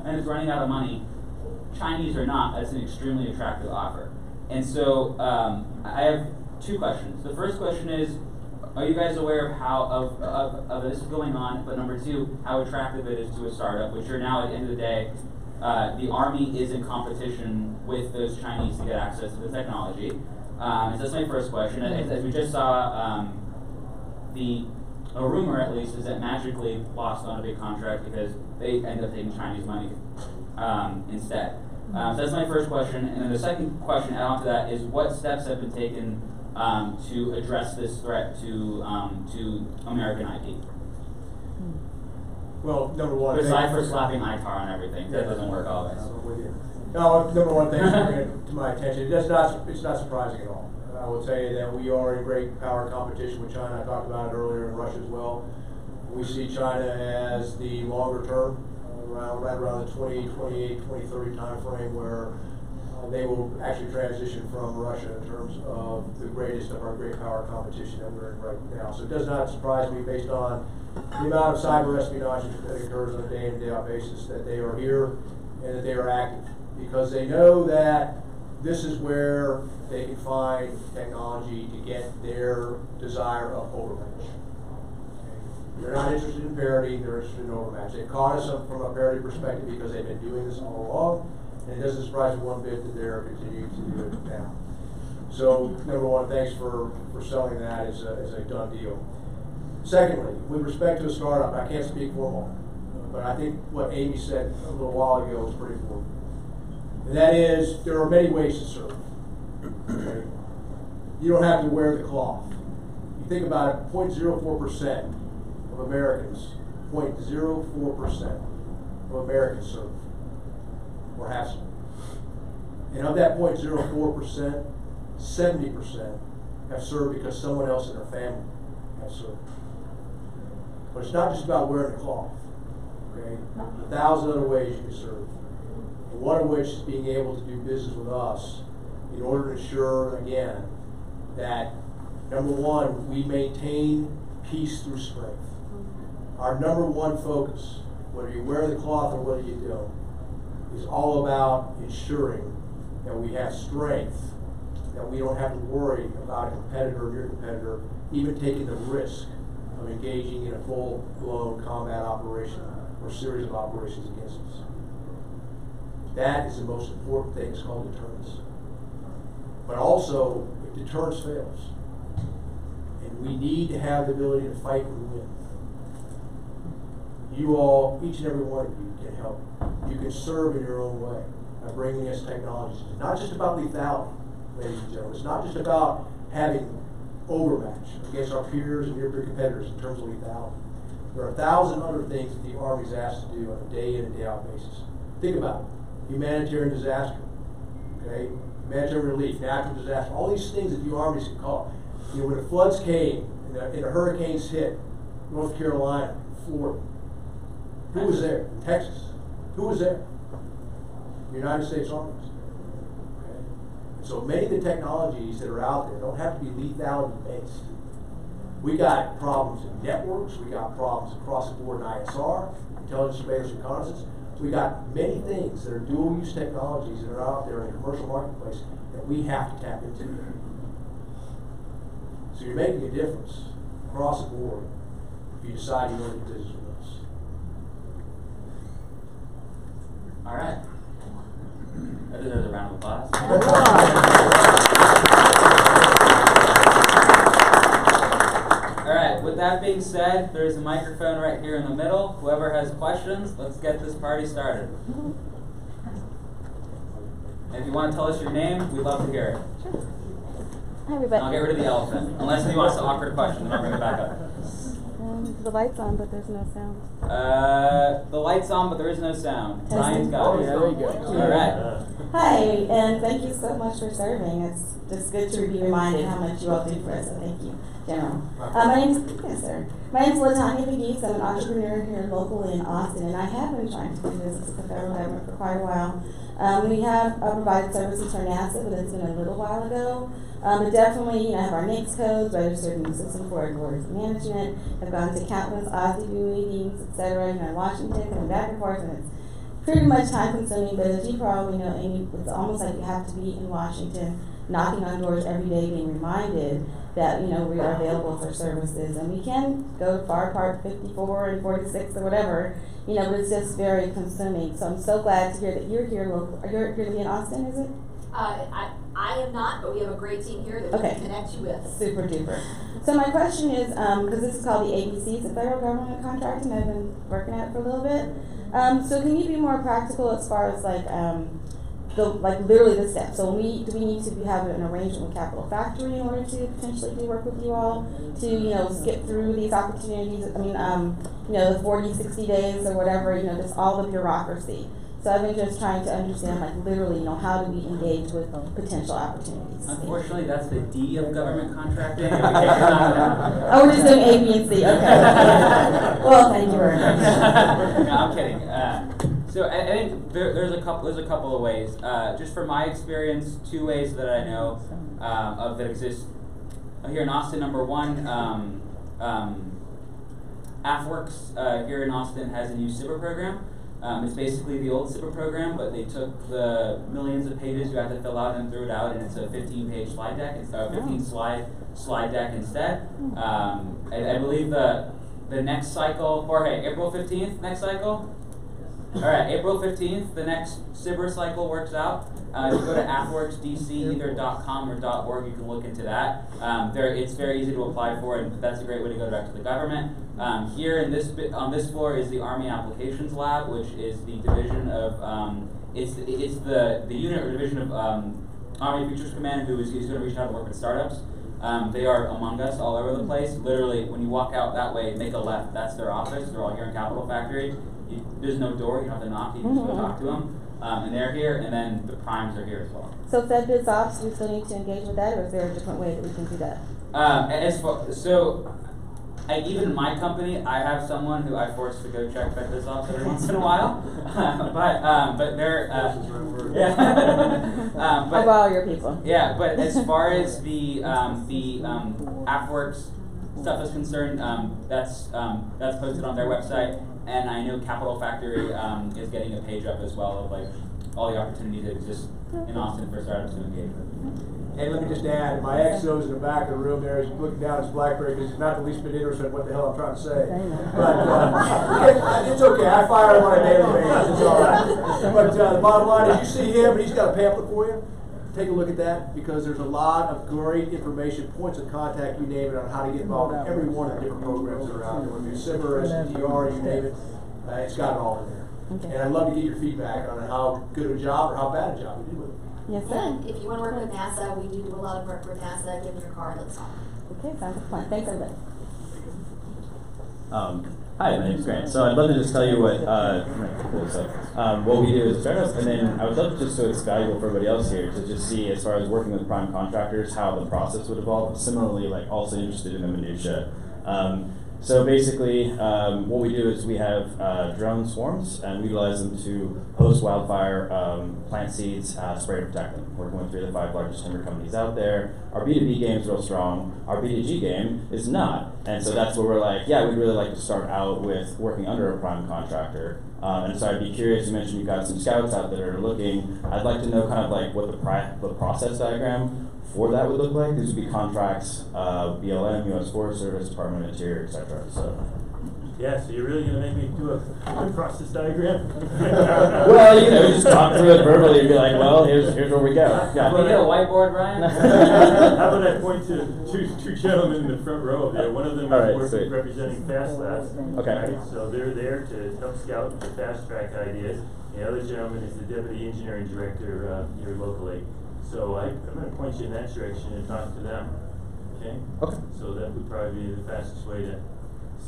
Speaker 1: is running out of money, Chinese or not, that's an extremely attractive offer. And so I have 2 questions. The first question is, are you guys aware of how of this going on? But number 2, how attractive it is to a startup, which are now at the end of the day, the Army is in competition with those Chinese to get access to the technology. So that's my first question. As we just saw, a rumor at least is that Magically lost on a big contract because they end up taking Chinese money instead. So that's my first question. And then the second question add on to that is, what steps have been taken to address this threat to American IP?
Speaker 2: Well, number one.
Speaker 1: Besides for slapping ITAR on everything, that doesn't work always.
Speaker 2: No, number one, thanks for bringing it to my attention. It's not surprising at all. I will tell you that we are in great power competition with China. I talked about it earlier, in Russia as well. We see China as the longer term, right around the 2028, 2030 time frame, where they will actually transition from Russia in terms of the greatest of our great power competition that we're in right now. So it does not surprise me, based on the amount of cyber espionage that occurs on a day in, day out basis, that they are here and that they are active, because they know that this is where they can find technology to get their desire of overmatch. They're not interested in parity, they're interested in overmatch. They've caught us from a parity perspective because they've been doing this all along, and it doesn't surprise me one bit that they're continuing to do it now. So, number one, thanks for selling that as a done deal. Secondly, with respect to a startup, I can't speak for them all, but I think what Amy said a little while ago is pretty important. And that is, there are many ways to serve. Okay? You don't have to wear the cloth. You think about it, 0.04% of Americans, 0.04% of Americans serve, or have served. And of that 0.04%, 70% have served because someone else in their family has served. But it's not just about wearing the cloth. Okay? 1,000 other ways you can serve. And one of which is being able to do business with us in order to ensure, again, that, number one, we maintain peace through strength. Our number one focus, whether you wear the cloth or whether you don't, is all about ensuring that we have strength, that we don't have to worry about a competitor or your competitor even taking the risk of engaging in a full-blown combat operation or series of operations against us. That is the most important thing. It's called deterrence. But also, if deterrence fails, and we need to have the ability to fight and win, you all, each and every one of you, can help. You can serve in your own way by bringing us technologies. It's not just about lethality, ladies and gentlemen. It's not just about having overmatch against our peers and your competitors in terms of lethality. There are 1,000 other things that the Army is asked to do on a day in and day out basis. Think about it. Humanitarian disaster, okay? Humanitarian relief, natural disaster, all these things that the Armies can call. You know, when the floods came and the hurricanes hit North Carolina, Florida, who was there? Texas. Who was there? The United States Army. Okay? So many of the technologies that are out there don't have to be lethality based. We got problems in networks. We got problems across the board in ISR, intelligence, surveillance, reconnaissance. We got many things that are dual-use technologies that are out there in the commercial marketplace that we have to tap into. So you're making a difference across the board if you decide you want to do business with us.
Speaker 1: All right. That deserves a round of applause. All right, with that being said, there's a microphone right here in the middle. Whoever has questions, let's get this party started. And if you want to tell us your name, we'd love to hear it.
Speaker 5: Sure. Hi, everybody.
Speaker 1: I'll get rid of the elephant, unless he wants to awkward question, then I'll bring it back up.
Speaker 5: The light's on, but there's no sound.
Speaker 1: The light's on, but there is no sound. Ryan's got it.
Speaker 2: There you go.
Speaker 1: All right.
Speaker 6: Hi, and thank you so much for serving. It's just good to be reminded how much you all do for us, so thank you, General. My name's LaTanya McGee. I'm an entrepreneur here locally in Austin, and I have been trying to do business with the federal government for quite a while. We have provided services for NASA, but it's been a little while ago. But definitely, have our NAICS codes, registered in the system for orders management, have gone to countless OSDU meetings, etc., in Washington, coming back and forth, and it's pretty much time consuming, but as you probably know, Amy, it's almost like you have to be in Washington, knocking on doors every day, being reminded that, we are available for services, and we can go far apart, 54 and 46 or whatever, but it's just very consuming. So I'm so glad to hear that you're here local. You're going to be in Austin, is it?
Speaker 3: I am not, but we have a great team here that we can connect you with.
Speaker 6: Super duper. So my question is, because this is called the ABC, it's the federal government contracting. I've been working at it for a little bit. So can you be more practical as far as literally the steps? So do we need to have an arrangement with Capital Factory in order to potentially do work with you all to skip through these opportunities? The 40, 60 days or whatever. Just all the bureaucracy. So I've been just trying to understand, literally, how do we engage with potential opportunities?
Speaker 1: Unfortunately, that's the D of government contracting.
Speaker 6: Oh, we're just doing A, B, and C. Okay. Well, thank you very much.
Speaker 1: No, I'm kidding. So I think there's a couple of ways. Just from my experience, two ways that I know of that exist here in Austin. Number one, AFWorks here in Austin has a new SIBR program. It's basically the old SIBR program, but they took the millions of pages you have to fill out and threw it out, and it's a 15-page slide deck instead of a 15-slide deck instead. I believe the next cycle, Jorge, April 15th, next cycle? All right, April 15th, the next SIBR cycle works out. If you go to AFWorksDC, either .com or .org, you can look into that. It's very easy to apply for, and that's a great way to go direct to the government. Here on this floor is the Army Applications Lab, which is the division of it's the unit or division of Army Futures Command, who is going to reach out and work with startups. They are among us all over the place. Literally, when you walk out that way, make a left. That's their office. They're all here in Capitol Factory. There's no door. You don't have to knock. You can just go talk to them. And they're here, and then the primes are here as well.
Speaker 6: So FedBiz Ops, we still need to engage with that, or is there a different way that we can do that?
Speaker 1: Even in my company, I have someone who I force to go check FedBiz Ops every once in a while. But they're
Speaker 6: I'll borrow your people.
Speaker 1: Yeah, but as far as the AFWorks stuff is concerned, that's posted on their website. And I know Capital Factory is getting a page up as well of all the opportunities that exist in Austin for startups to engage with.
Speaker 2: And let me just add, my ex knows in the back of the room there, he's looking down his BlackBerry because he's not the least bit interested in what the hell I'm trying to say. But it's okay, I fire him on a daily basis, it's all right. But the bottom line is, you see him and he's got a pamphlet for you. Take a look at that, because there's a lot of great information, points of contact, you name it, on how to get involved in every one of the different programs that are out there, whether it's SIMR, STR, you name it. It's got it all in there.
Speaker 5: Okay.
Speaker 2: And I'd love to get your feedback on how good a job or how bad a job we do with it.
Speaker 5: Yes,
Speaker 3: Yeah,
Speaker 5: sir.
Speaker 3: if you want to work with NASA, we do a lot of work with NASA. Give me your card, let's talk.
Speaker 5: Okay, sounds like fun. Thanks, everybody.
Speaker 7: Hi, my name's Grant. So I'd love to just tell you what we do as a startup, and then I would love just so it's valuable for everybody else here to just see, as far as working with prime contractors, how the process would evolve. Similarly, like also interested in the minutia. So basically, what we do is we have drone swarms, and we utilize them to host wildfire, plant seeds, spray to protect them. Working with 3 of the 5 largest timber companies out there. Our B2B game is real strong. Our B2G game is not. And so that's where we're like, yeah, we'd really like to start out with working under a prime contractor. And so I'd be curious, you mentioned you've got some scouts out that are looking. I'd like to know kind of like what the process diagram for that would look like. These would be contracts, BLM, U.S. Forest Service, Department of Interior, etc. So.
Speaker 4: Yeah, so you're really going to make me do a process diagram?
Speaker 7: Well, just talk through it verbally and be like, well, here's where we go.
Speaker 1: Can you get a whiteboard, Ryan?
Speaker 4: How about I point to two gentlemen in the front row there? One of them is representing Fast Labs.
Speaker 7: Okay.
Speaker 4: Right? So they're there to help scout the fast track ideas. The other gentleman is the Deputy Engineering Director here locally. So I'm going to point you in that direction and talk to them. Okay?
Speaker 7: Okay.
Speaker 4: So that would probably be the fastest way to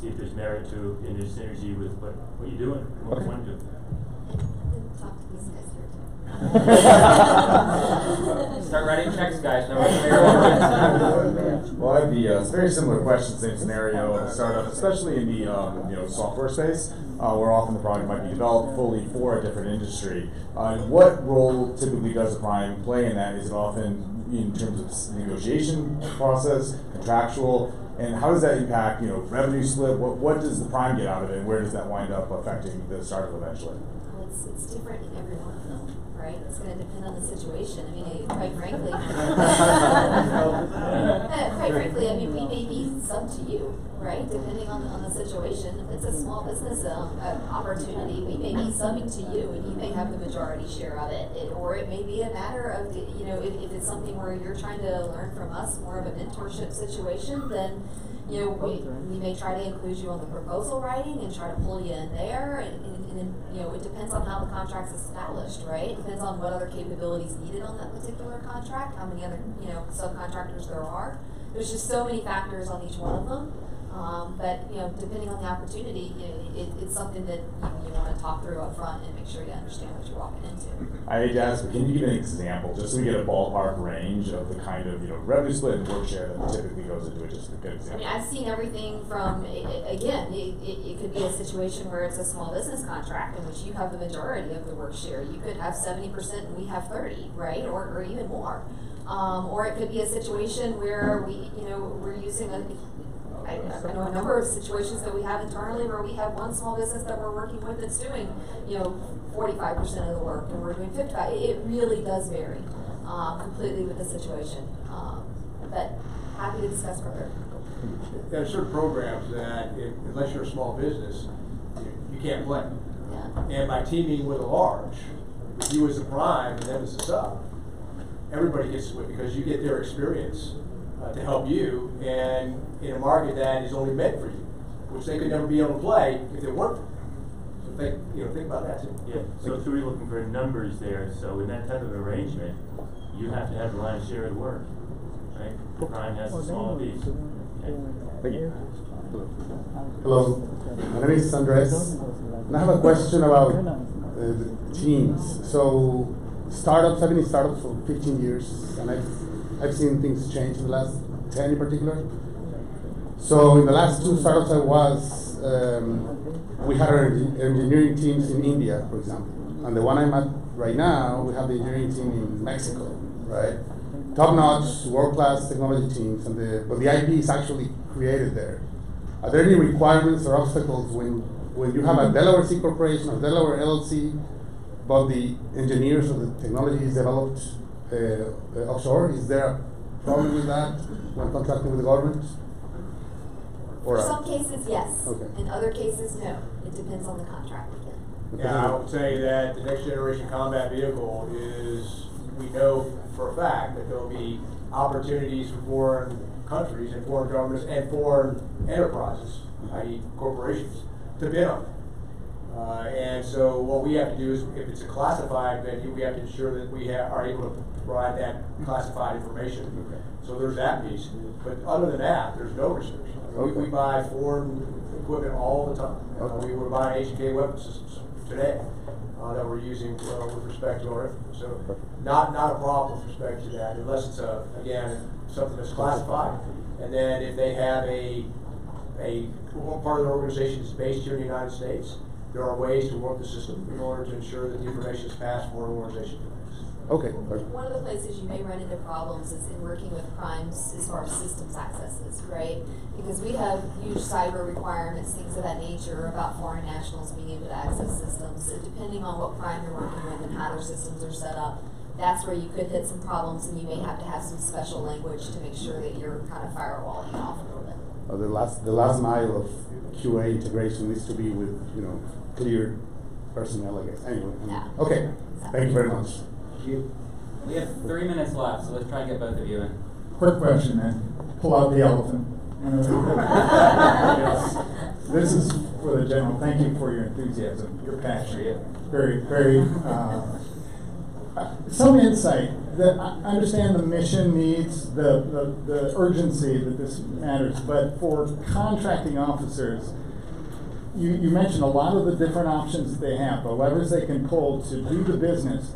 Speaker 4: see if there's merit to in there's synergy with what you're doing and what you want to do.
Speaker 3: Talk to these guys here too.
Speaker 1: Start writing checks, guys.
Speaker 8: Well, I have the very similar question, same scenario of a startup, especially in the software space, where often the product might be developed fully for a different industry. What role typically does a prime play in that? Is it often in terms of negotiation process, contractual, and how does that impact revenue split? What does the prime get out of it, and where does that wind up affecting the startup eventually?
Speaker 3: Well, it's different in every one of them, right? It's going to depend on the situation. I mean, quite frankly, I mean, we may be sub to you, right? Depending on the situation. If it's a small business opportunity, we may be subbing to you, and you may have the majority share of it. Or it may be a matter of, if it's something where you're trying to learn from us, more of a mentorship situation, then we may try to include you on the proposal writing and try to pull you in there, and it depends on how the contract's established, right? It depends on what other capabilities needed on that particular contract, how many other subcontractors there are. There's just so many factors on each one of them. But depending on the opportunity, it's something that you want to talk through up front and make sure you understand what you're walking into.
Speaker 8: I hate to ask, but can you give an example, just so we get a ballpark range of the kind of revenue split and work share that typically goes into it? Just a good example.
Speaker 3: I mean, I've seen everything from again, it could be a situation where it's a small business contract in which you have the majority of the work share. You could have 70% and we have 30%, right, or even more. Or it could be a situation where we're using I know a number of situations that we have internally where we have one small business that we're working with that's doing, 45% of the work, and we're doing 55%. It really does vary completely with the situation. But happy to discuss further.
Speaker 2: There are certain programs that, unless you're a small business, you can't play.
Speaker 3: Yeah.
Speaker 2: And by teaming with a large, with you as a prime and them as a sub, everybody gets to it because you get their experience to help you, and in a market that is only meant for you, which they could never be able to play if it weren't. So think about that too.
Speaker 4: Yeah. So if we're looking for numbers there, so in that type of arrangement, you have to have the lion's share of the work, right? The prime has a smaller piece. Okay.
Speaker 8: Thank you. Hello, my name is Andres, and I have a question about teams. So I've been in startups for 15 years, and I've seen things change in the last 10 in particular. So in the last 2 startups I was, we had our engineering teams in India, for example. And the one I'm at right now, we have the engineering team in Mexico, right? Top-notch, world-class technology teams, but the IP is actually created there. Are there any requirements or obstacles when you have a Delaware C corporation or Delaware LLC but the engineers or the technology is developed offshore. Is there a problem with that when contracting with the government?
Speaker 3: For some cases, yes.
Speaker 8: Okay.
Speaker 3: In other cases, no. It depends on the contract again.
Speaker 2: Yeah, I would say that the next generation combat vehicle is, we know for a fact that there'll be opportunities for foreign countries and foreign governments and foreign enterprises, i.e. corporations, to bid on it. And so what we have to do is, if it's a classified venue, we have to ensure that we are able to provide that classified information.
Speaker 8: Okay.
Speaker 2: So there's that piece. But other than that, there's no restriction.
Speaker 8: Okay.
Speaker 2: We buy foreign equipment all the time.
Speaker 8: Okay.
Speaker 2: We were buying H&K weapon systems today that we're using with respect to our infantry. So not a problem with respect to that, unless it's again something that's classified. And then if they have a part of their organization is based here in the United States, there are ways to work the system in order to ensure that the information is passed for an organization.
Speaker 8: Okay.
Speaker 3: One of the places you may run into problems is in working with primes as far as systems accesses, right? Because we have huge cyber requirements, things of that nature about foreign nationals being able to access systems. So depending on what prime you're working with and how their systems are set up, that's where you could hit some problems, and you may have to have some special language to make sure that you're kind of firewalling off a little bit.
Speaker 8: The last mile of QA integration needs to be with cleared personnel, I guess. Anyway.
Speaker 3: Yeah.
Speaker 8: Okay. Thank you very much.
Speaker 1: We have 3 minutes left, so let's try and get both of you in.
Speaker 9: Quick question, then. Pull out the elephant. This is for the general. Thank you for your enthusiasm, your passion. Very, very. Some insight that I understand the mission needs, the urgency that this matters, but for contracting officers, you mentioned a lot of the different options that they have, the levers they can pull to do the business.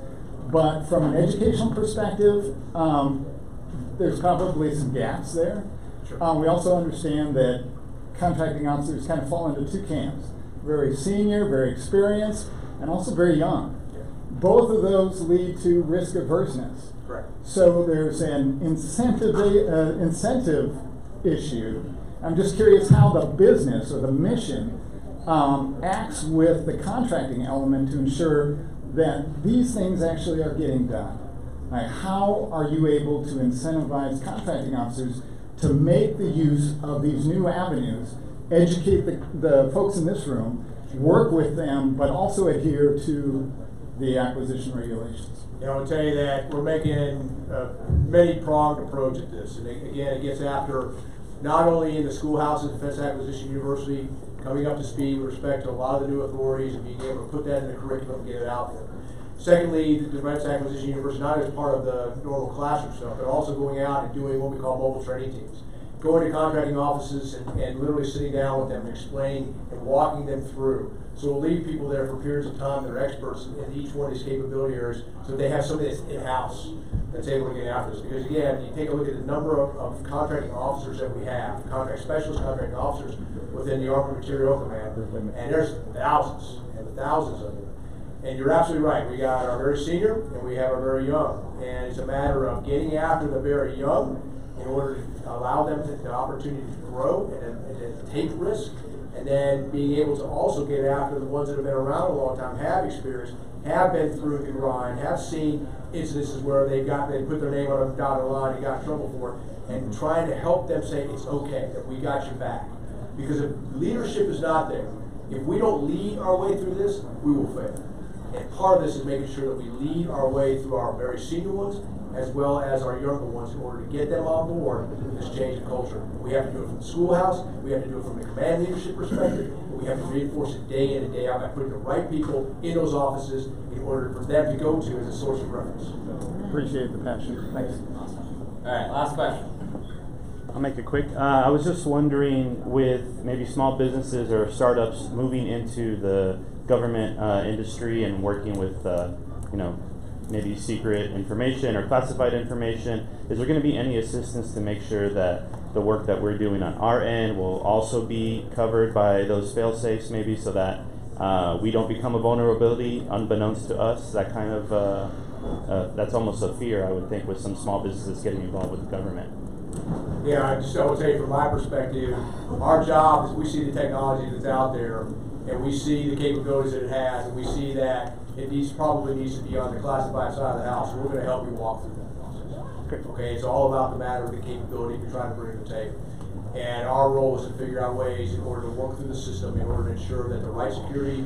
Speaker 9: But from an educational perspective, there's probably some gaps there.
Speaker 2: Sure.
Speaker 9: We also understand that contracting officers kind of fall into two camps: very senior, very experienced, and also very young.
Speaker 2: Yeah.
Speaker 9: Both of those lead to risk averseness.
Speaker 2: Correct.
Speaker 9: So there's an incentive issue. I'm just curious how the business or the mission acts with the contracting element to ensure that these things actually are getting done. Like, how are you able to incentivize contracting officers to make the use of these new avenues, educate the folks in this room, work with them, but also adhere to the acquisition regulations?
Speaker 2: I will tell you that we're making a many-pronged approach at this. And again, it gets after not only in the schoolhouses, Defense Acquisition University, coming up to speed with respect to a lot of the new authorities and being able to put that in the curriculum and get it out there. Secondly, the Defense Acquisition University, not as part of the normal classroom stuff, but also going out and doing what we call mobile training teams. Going to contracting offices and literally sitting down with them and explaining and walking them through. So we'll leave people there for periods of time that are experts in each one of these capability areas, so they have somebody that's in-house that's able to get after this. Because again, you take a look at the number of contracting officers that we have, contract specialists, contracting officers within the Army Material Command, and there's thousands and thousands of them. And you're absolutely right. We got our very senior and we have our very young. And it's a matter of getting after the very young in order to allow them the opportunity to grow and to take risk. And then being able to also get after the ones that have been around a long time, have experience, have been through the grind, have seen incidences where they put their name on a dotted line and got in trouble for it, and trying to help them say it's okay, that we got your back. Because if leadership is not there, if we don't lead our way through this, we will fail. And part of this is making sure that we lead our way through our very senior ones as well as our younger ones in order to get them on board with this change in culture. We have to do it from the schoolhouse, we have to do it from the command leadership perspective, but we have to reinforce it day in and day out by putting the right people in those offices in order for them to go to as a source of reference.
Speaker 9: Appreciate the passion. Thanks.
Speaker 1: All right, last question.
Speaker 10: I'll make it quick. I was just wondering, with maybe small businesses or startups moving into the government industry and working with, maybe secret information or classified information, is there going to be any assistance to make sure that the work that we're doing on our end will also be covered by those fail-safes, maybe, so that we don't become a vulnerability unbeknownst to us? That kind of, that's almost a fear, I would think, with some small businesses getting involved with the government.
Speaker 2: Yeah, I will tell you from my perspective, our job is we see the technology that's out there, and we see the capabilities that it has, and we see that probably needs to be on the classified side of the house. We're going to help you walk through that process. Okay, it's all about the matter of the capability you're trying to bring to the table. And our role is to figure out ways in order to work through the system in order to ensure that the right security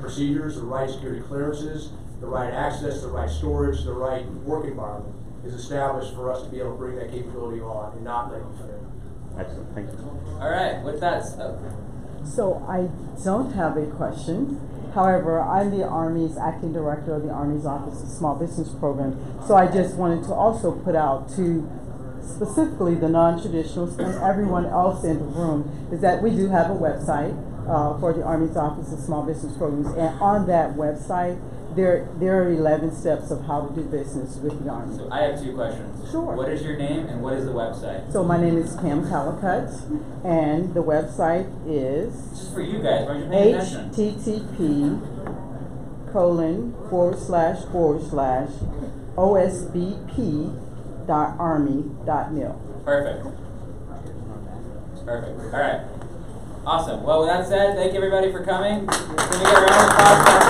Speaker 2: procedures, the right security clearances, the right access, the right storage, the right work environment is established for us to be able to bring that capability on and not let you fail.
Speaker 10: Excellent, thank you.
Speaker 1: All right, with that,
Speaker 11: So I don't have a question. However, I'm the Army's acting director of the Army's Office of Small Business Program. So I just wanted to also put out to specifically the non-traditionals and everyone else in the room is that we do have a website for the Army's Office of Small Business Programs. And on that website, there are 11 steps of how to do business with the Army.
Speaker 1: so I have 2 questions.
Speaker 11: Sure.
Speaker 1: What is your name and what is the website?
Speaker 11: So my name is Pam Calicut, and the website is
Speaker 1: Just for you guys, aren't you paying attention?
Speaker 11: http://osbp.army.mil.
Speaker 1: Perfect. Perfect. All right. Awesome. Well, with that said, thank you everybody for coming. Can we get a round of applause for our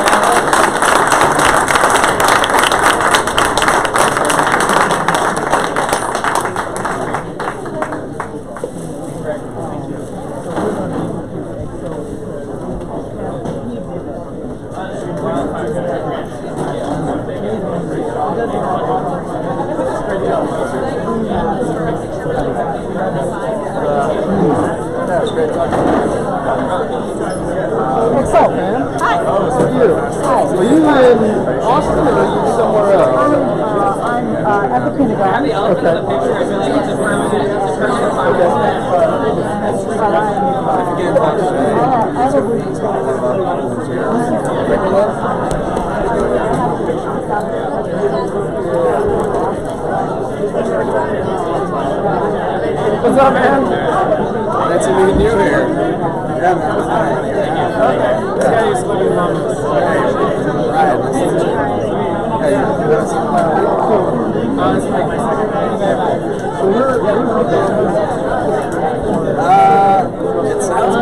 Speaker 12: What's up, man? Hi. How are you? Hi. Are you in Austin or are you somewhere else?
Speaker 11: I'm at the Pentagon.
Speaker 1: I have the elephant in the picture. I feel like it's a permanent
Speaker 12: What's up, man? Nice to meet you here. Yeah, man. Okay. This guy used to live in London. Right. Hey, this is like my second it sounds good.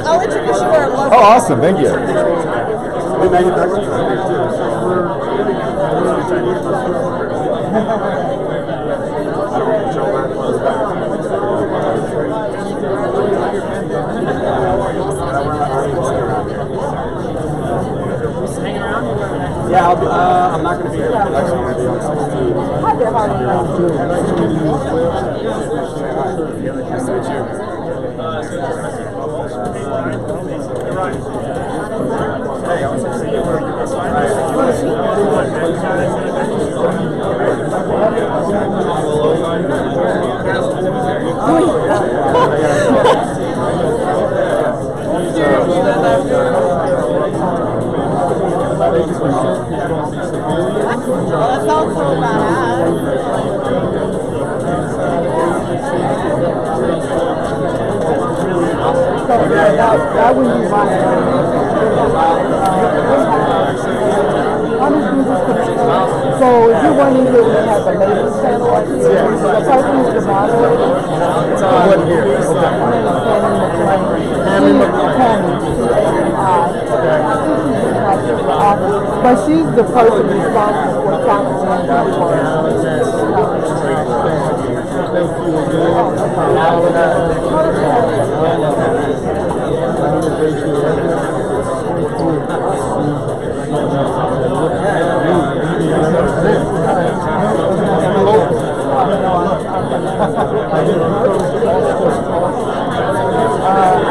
Speaker 13: I'll introduce you to our local.
Speaker 12: Oh, awesome. Thank you. Good manufacturing. Yeah, I'm not going to be here. I'm actually going to be on site.
Speaker 11: Hi there, how are you?
Speaker 12: Nice to meet you. Hey, I was going to see you where you
Speaker 13: That sounds so badass.
Speaker 11: That wouldn't be my so if you weren't in here when they had the latest panel up here. The person who's the moderator.
Speaker 12: What here?
Speaker 11: Her name is Tammy McClain. Tammy, C-A-M-I. I think she's in charge of the office, but she's the person responsible for talking to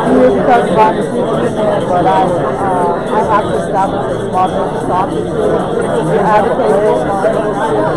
Speaker 11: he is certified to teach but I have to establish a small business office to advocate for small business.